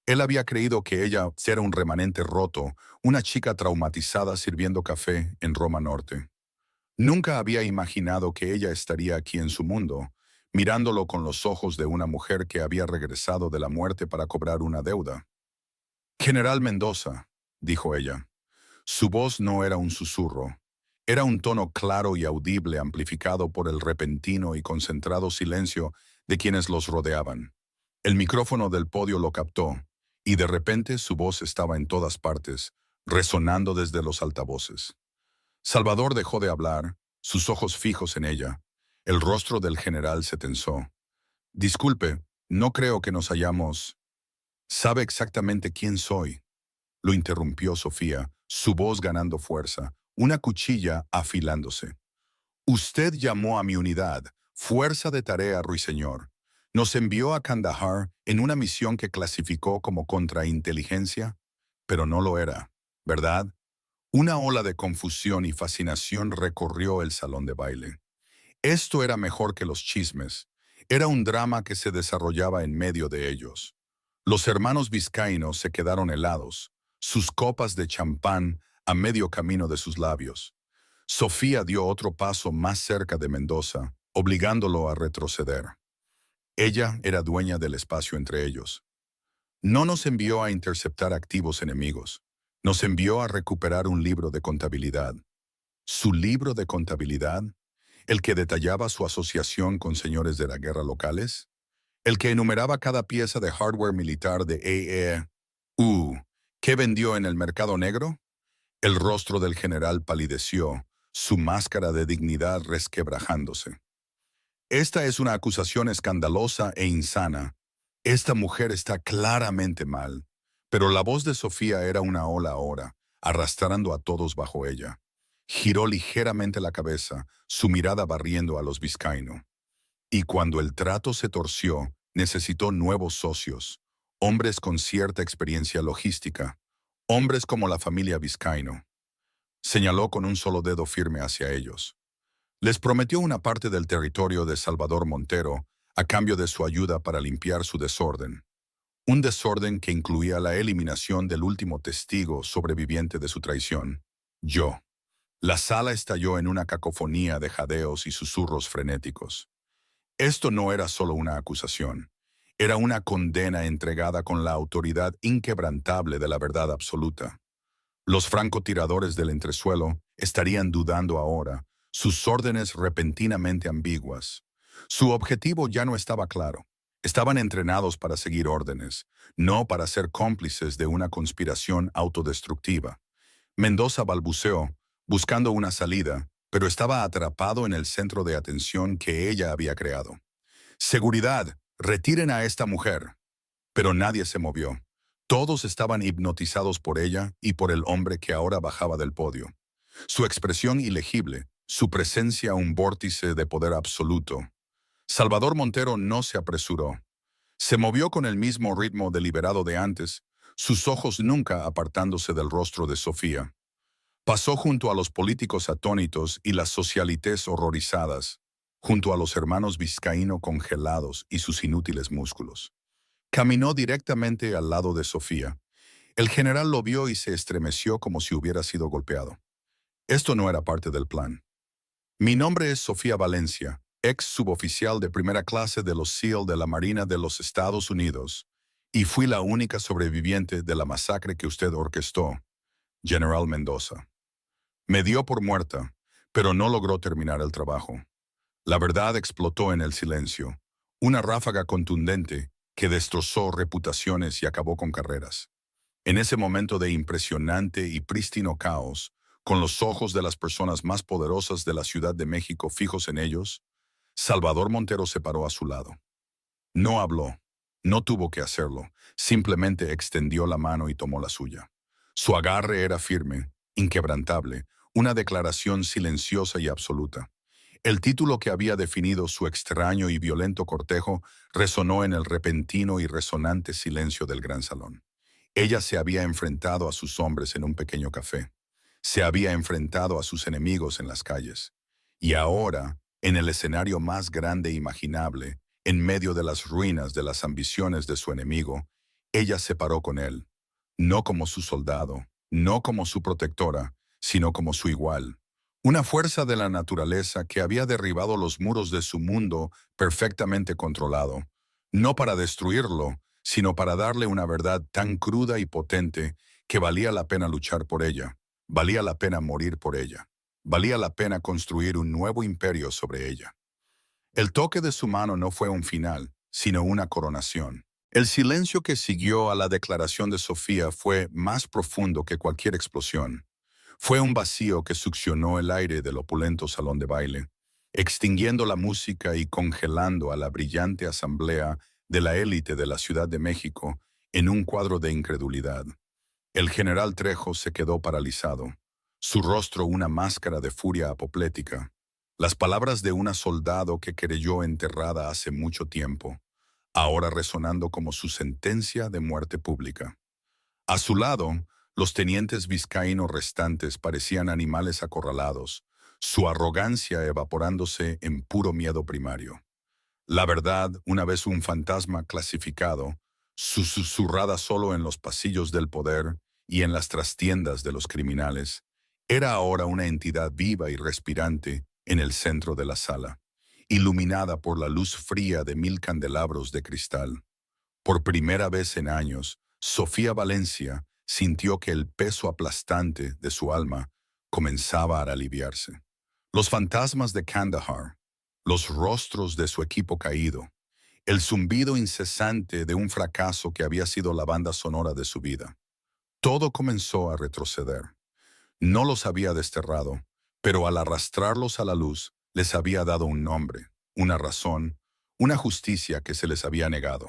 Speaker 1: Él había creído que ella era un remanente roto, una chica traumatizada sirviendo café en Roma Norte. Nunca había imaginado que ella estaría aquí en su mundo, mirándolo con los ojos de una mujer que había regresado de la muerte para cobrar una deuda. General Mendoza, dijo ella. Su voz no era un susurro. Era un tono claro y audible amplificado por el repentino y concentrado silencio de quienes los rodeaban. El micrófono del podio lo captó, y de repente su voz estaba en todas partes, resonando desde los altavoces. Salvador dejó de hablar, sus ojos fijos en ella. El rostro del general se tensó. Disculpe, no creo que nos hayamos... Sabe exactamente quién soy, lo interrumpió Sofía, su voz ganando fuerza, una cuchilla afilándose. Usted llamó a mi unidad, Fuerza de Tarea Ruiseñor. Nos envió a Kandahar en una misión que clasificó como contrainteligencia, pero no lo era, ¿verdad? Una ola de confusión y fascinación recorrió el salón de baile. Esto era mejor que los chismes. Era un drama que se desarrollaba en medio de ellos. Los hermanos vizcaínos se quedaron helados, sus copas de champán a medio camino de sus labios. Sofía dio otro paso más cerca de Mendoza, obligándolo a retroceder. Ella era dueña del espacio entre ellos. No nos envió a interceptar activos enemigos. Nos envió a recuperar un libro de contabilidad. ¿Su libro de contabilidad? ¿El que detallaba su asociación con señores de la guerra locales? ¿El que enumeraba cada pieza de hardware militar de AEU que vendió en el mercado negro? El rostro del general palideció, su máscara de dignidad resquebrajándose. Esta es una acusación escandalosa e insana. Esta mujer está claramente mal. Pero la voz de Sofía era una ola ahora, arrastrando a todos bajo ella. Giró ligeramente la cabeza, su mirada barriendo a los vizcaínos. Y cuando el trato se torció, necesitó nuevos socios, hombres con cierta experiencia logística, hombres como la familia Vizcaíno. Señaló con un solo dedo firme hacia ellos. Les prometió una parte del territorio de Salvador Montero a cambio de su ayuda para limpiar su desorden. Un desorden que incluía la eliminación del último testigo sobreviviente de su traición, yo. La sala estalló en una cacofonía de jadeos y susurros frenéticos. Esto no era solo una acusación. Era una condena entregada con la autoridad inquebrantable de la verdad absoluta. Los francotiradores del entresuelo estarían dudando ahora, sus órdenes repentinamente ambiguas. Su objetivo ya no estaba claro. Estaban entrenados para seguir órdenes, no para ser cómplices de una conspiración autodestructiva. Mendoza balbuceó, buscando una salida, pero estaba atrapado en el centro de atención que ella había creado. «Seguridad, retiren a esta mujer». Pero nadie se movió. Todos estaban hipnotizados por ella y por el hombre que ahora bajaba del podio. Su expresión ilegible, su presencia un vórtice de poder absoluto. Salvador Montero no se apresuró. Se movió con el mismo ritmo deliberado de antes, sus ojos nunca apartándose del rostro de Sofía. Pasó junto a los políticos atónitos y las socialites horrorizadas, junto a los hermanos Vizcaíno congelados y sus inútiles músculos. Caminó directamente al lado de Sofía. El general lo vio y se estremeció como si hubiera sido golpeado. Esto no era parte del plan. «Mi nombre es Sofía Valencia, ex suboficial de primera clase de los SEAL de la Marina de los Estados Unidos, y fui la única sobreviviente de la masacre que usted orquestó, General Mendoza». Me dio por muerta, pero no logró terminar el trabajo. La verdad explotó en el silencio, una ráfaga contundente que destrozó reputaciones y acabó con carreras. En ese momento de impresionante y prístino caos, con los ojos de las personas más poderosas de la Ciudad de México fijos en ellos, Salvador Montero se paró a su lado. No habló, no tuvo que hacerlo, simplemente extendió la mano y tomó la suya. Su agarre era firme, inquebrantable, una declaración silenciosa y absoluta. El título que había definido su extraño y violento cortejo resonó en el repentino y resonante silencio del gran salón. Ella se había enfrentado a sus hombres en un pequeño café. Se había enfrentado a sus enemigos en las calles. Y ahora, en el escenario más grande imaginable, en medio de las ruinas de las ambiciones de su enemigo, ella se paró con él, no como su soldado, no como su protectora, sino como su igual. Una fuerza de la naturaleza que había derribado los muros de su mundo perfectamente controlado, no para destruirlo, sino para darle una verdad tan cruda y potente que valía la pena luchar por ella, valía la pena morir por ella, valía la pena construir un nuevo imperio sobre ella. El toque de su mano no fue un final, sino una coronación. El silencio que siguió a la declaración de Sofía fue más profundo que cualquier explosión. Fue un vacío que succionó el aire del opulento salón de baile, extinguiendo la música y congelando a la brillante asamblea de la élite de la Ciudad de México en un cuadro de incredulidad. El general Trejo se quedó paralizado, su rostro una máscara de furia apoplética. Las palabras de una soldado que creyó enterrada hace mucho tiempo, ahora resonando como su sentencia de muerte pública. A su lado, los tenientes vizcaínos restantes parecían animales acorralados, su arrogancia evaporándose en puro miedo primario. La verdad, una vez un fantasma clasificado, susurrada solo en los pasillos del poder y en las trastiendas de los criminales, era ahora una entidad viva y respirante en el centro de la sala, iluminada por la luz fría de 1000 candelabros de cristal. Por primera vez en años, Sofía Valencia sintió que el peso aplastante de su alma comenzaba a aliviarse. Los fantasmas de Kandahar, los rostros de su equipo caído, el zumbido incesante de un fracaso que había sido la banda sonora de su vida. Todo comenzó a retroceder. No los había desterrado, pero al arrastrarlos a la luz, les había dado un nombre, una razón, una justicia que se les había negado.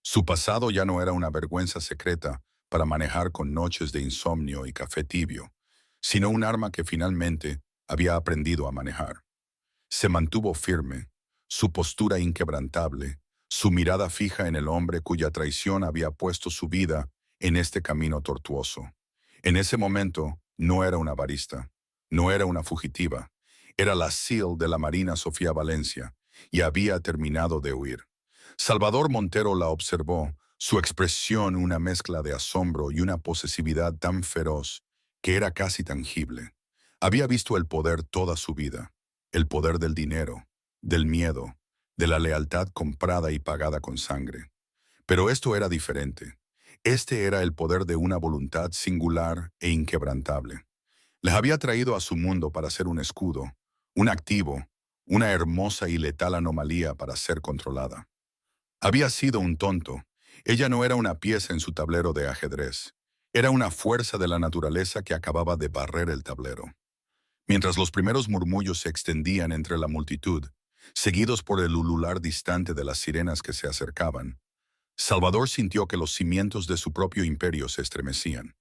Speaker 1: Su pasado ya no era una vergüenza secreta para manejar con noches de insomnio y café tibio, sino un arma que finalmente había aprendido a manejar. Se mantuvo firme, su postura inquebrantable, su mirada fija en el hombre cuya traición había puesto su vida en este camino tortuoso. En ese momento, no era una barista, no era una fugitiva, era la SEAL de la Marina Sofía Valencia, y había terminado de huir. Salvador Montero la observó, su expresión una mezcla de asombro y una posesividad tan feroz que era casi tangible. Había visto el poder toda su vida, el poder del dinero, del miedo, de la lealtad comprada y pagada con sangre. Pero esto era diferente. Este era el poder de una voluntad singular e inquebrantable. Les había traído a su mundo para ser un escudo, un activo, una hermosa y letal anomalía para ser controlada. Había sido un tonto. Ella no era una pieza en su tablero de ajedrez. Era una fuerza de la naturaleza que acababa de barrer el tablero. Mientras los primeros murmullos se extendían entre la multitud, seguidos por el ulular distante de las sirenas que se acercaban, Salvador sintió que los cimientos de su propio imperio se estremecían.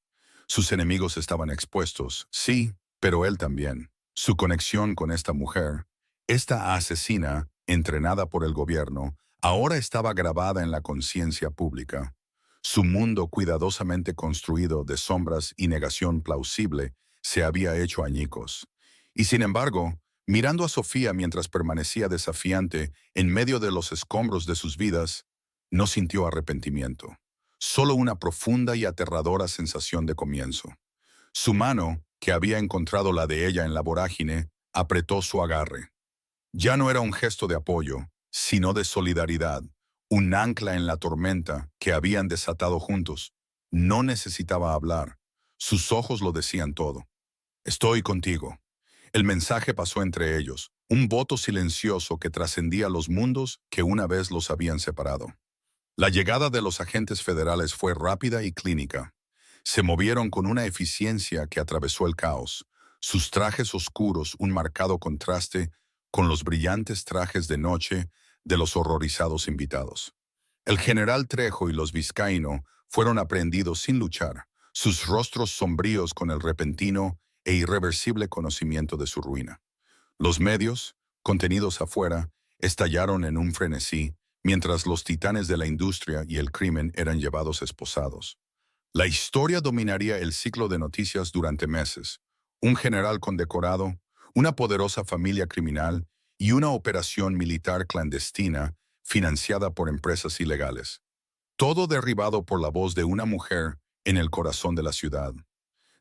Speaker 1: Sus enemigos estaban expuestos, sí, pero él también. Su conexión con esta mujer, esta asesina, entrenada por el gobierno, ahora estaba grabada en la conciencia pública. Su mundo cuidadosamente construido de sombras y negación plausible se había hecho añicos. Y sin embargo, mirando a Sofía mientras permanecía desafiante en medio de los escombros de sus vidas, no sintió arrepentimiento, solo una profunda y aterradora sensación de comienzo. Su mano, que había encontrado la de ella en la vorágine, apretó su agarre. Ya no era un gesto de apoyo, sino de solidaridad, un ancla en la tormenta que habían desatado juntos. No necesitaba hablar. Sus ojos lo decían todo. Estoy contigo. El mensaje pasó entre ellos, un voto silencioso que trascendía los mundos que una vez los habían separado. La llegada de los agentes federales fue rápida y clínica. Se movieron con una eficiencia que atravesó el caos, sus trajes oscuros un marcado contraste con los brillantes trajes de noche de los horrorizados invitados. El general Trejo y los Vizcaíno fueron aprehendidos sin luchar, sus rostros sombríos con el repentino e irreversible conocimiento de su ruina. Los medios, contenidos afuera, estallaron en un frenesí, mientras los titanes de la industria y el crimen eran llevados esposados. La historia dominaría el ciclo de noticias durante meses. Un general condecorado, una poderosa familia criminal y una operación militar clandestina financiada por empresas ilegales. Todo derribado por la voz de una mujer en el corazón de la ciudad.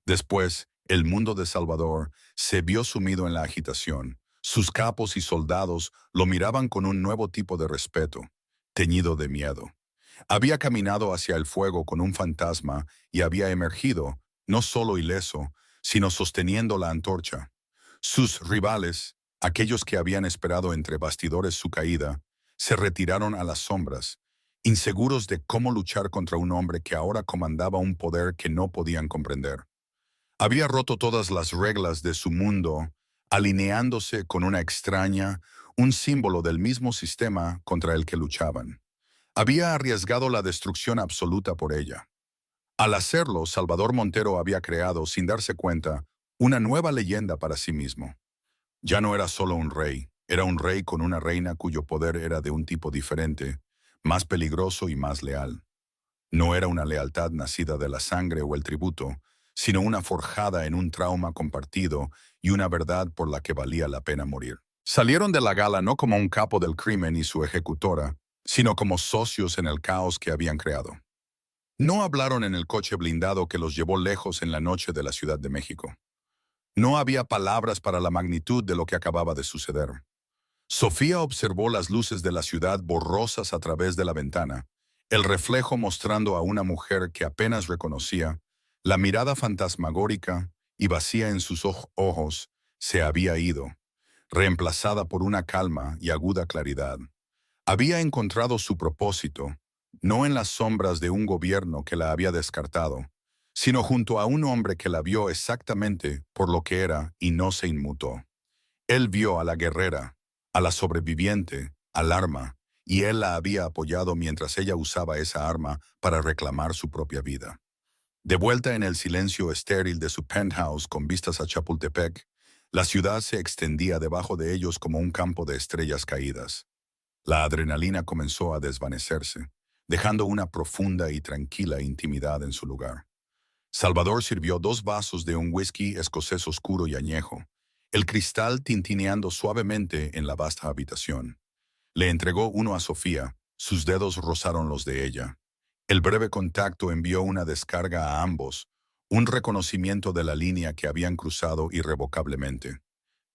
Speaker 1: Después, el mundo de Salvador se vio sumido en la agitación. Sus capos y soldados lo miraban con un nuevo tipo de respeto, teñido de miedo. Había caminado hacia el fuego con un fantasma y había emergido, no solo ileso, sino sosteniendo la antorcha. Sus rivales, aquellos que habían esperado entre bastidores su caída, se retiraron a las sombras, inseguros de cómo luchar contra un hombre que ahora comandaba un poder que no podían comprender. Había roto todas las reglas de su mundo, alineándose con una extraña, un símbolo del mismo sistema contra el que luchaban. Había arriesgado la destrucción absoluta por ella. Al hacerlo, Salvador Montero había creado, sin darse cuenta, una nueva leyenda para sí mismo. Ya no era solo un rey, era un rey con una reina cuyo poder era de un tipo diferente, más peligroso y más leal. No era una lealtad nacida de la sangre o el tributo, sino una forjada en un trauma compartido y una verdad por la que valía la pena morir. Salieron de la gala no como un capo del crimen y su ejecutora, sino como socios en el caos que habían creado. No hablaron en el coche blindado que los llevó lejos en la noche de la Ciudad de México. No había palabras para la magnitud de lo que acababa de suceder. Sofía observó las luces de la ciudad borrosas a través de la ventana, el reflejo mostrando a una mujer que apenas reconocía, la mirada fantasmagórica y vacía en sus ojos se había ido, reemplazada por una calma y aguda claridad. Había encontrado su propósito, no en las sombras de un gobierno que la había descartado, sino junto a un hombre que la vio exactamente por lo que era y no se inmutó. Él vio a la guerrera, a la sobreviviente, al arma, y él la había apoyado mientras ella usaba esa arma para reclamar su propia vida. De vuelta en el silencio estéril de su penthouse con vistas a Chapultepec, la ciudad se extendía debajo de ellos como un campo de estrellas caídas. La adrenalina comenzó a desvanecerse, dejando una profunda y tranquila intimidad en su lugar. Salvador sirvió 2 vasos de un whisky escocés oscuro y añejo, el cristal tintineando suavemente en la vasta habitación. Le entregó uno a Sofía, sus dedos rozaron los de ella. El breve contacto envió una descarga a ambos, un reconocimiento de la línea que habían cruzado irrevocablemente.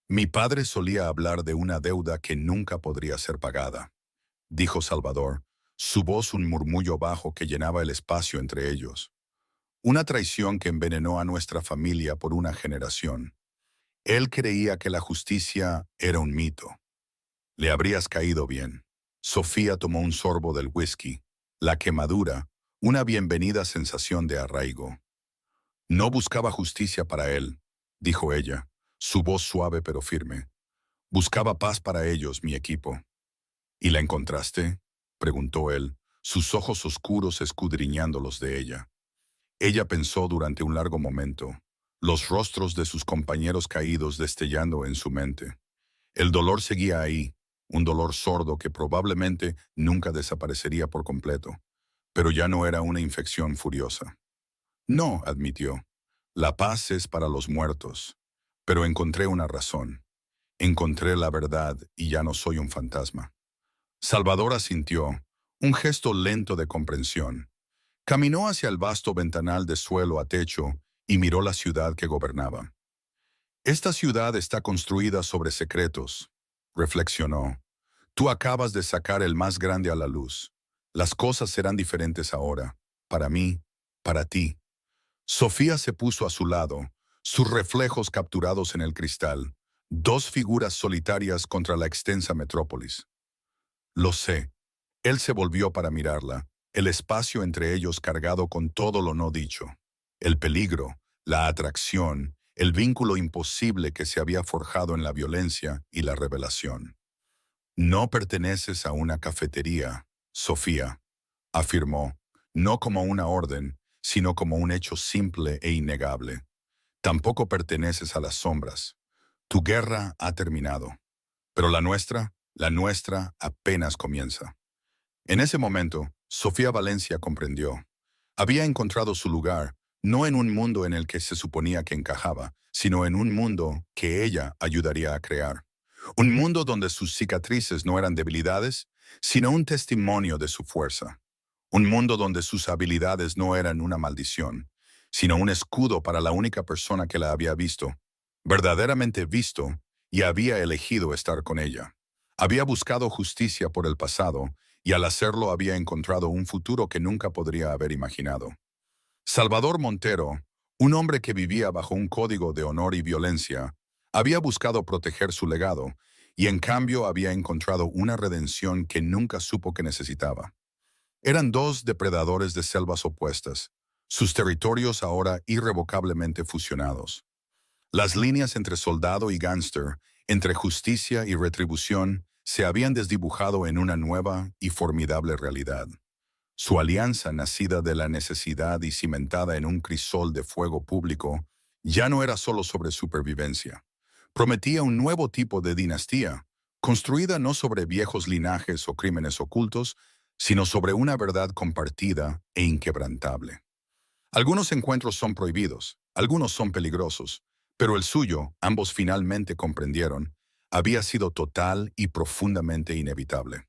Speaker 1: Mi padre solía hablar de una deuda que nunca podría ser pagada, dijo Salvador, su voz un murmullo bajo que llenaba el espacio entre ellos. Una traición que envenenó a nuestra familia por una generación. Él creía que la justicia era un mito. Le habrías caído bien. Sofía tomó un sorbo del whisky. La quemadura, una bienvenida sensación de arraigo. No buscaba justicia para él, dijo ella, su voz suave pero firme. Buscaba paz para ellos, mi equipo. ¿Y la encontraste?, preguntó él, sus ojos oscuros escudriñando los de ella. Ella pensó durante un largo momento, los rostros de sus compañeros caídos destellando en su mente. El dolor seguía ahí, un dolor sordo que probablemente nunca desaparecería por completo, pero ya no era una infección furiosa. No, admitió. La paz es para los muertos. Pero encontré una razón. Encontré la verdad y ya no soy un fantasma. Salvador asintió, un gesto lento de comprensión. Caminó hacia el vasto ventanal de suelo a techo y miró la ciudad que gobernaba. Esta ciudad está construida sobre secretos, reflexionó. Tú acabas de sacar el más grande a la luz. Las cosas serán diferentes ahora, para mí, para ti. Sofía se puso a su lado, sus reflejos capturados en el cristal, 2 figuras solitarias contra la extensa metrópolis. Lo sé. Él se volvió para mirarla, el espacio entre ellos cargado con todo lo no dicho. El peligro, la atracción, el vínculo imposible que se había forjado en la violencia y la revelación. No perteneces a una cafetería, Sofía, afirmó, no como una orden, sino como un hecho simple e innegable. Tampoco perteneces a las sombras. Tu guerra ha terminado. Pero la nuestra apenas comienza. En ese momento, Sofía Valencia comprendió. Había encontrado su lugar, no en un mundo en el que se suponía que encajaba, sino en un mundo que ella ayudaría a crear. Un mundo donde sus cicatrices no eran debilidades, sino un testimonio de su fuerza. Un mundo donde sus habilidades no eran una maldición, sino un escudo para la única persona que la había visto, verdaderamente visto, y había elegido estar con ella. Había buscado justicia por el pasado, y al hacerlo había encontrado un futuro que nunca podría haber imaginado. Salvador Montero, un hombre que vivía bajo un código de honor y violencia, había buscado proteger su legado, y en cambio había encontrado una redención que nunca supo que necesitaba. Eran 2 depredadores de selvas opuestas, sus territorios ahora irrevocablemente fusionados. Las líneas entre soldado y gángster, entre justicia y retribución, se habían desdibujado en una nueva y formidable realidad. Su alianza, nacida de la necesidad y cimentada en un crisol de fuego público, ya no era solo sobre supervivencia. Prometía un nuevo tipo de dinastía, construida no sobre viejos linajes o crímenes ocultos, sino sobre una verdad compartida e inquebrantable. Algunos encuentros son prohibidos, algunos son peligrosos, pero el suyo, ambos finalmente comprendieron, había sido total y profundamente inevitable.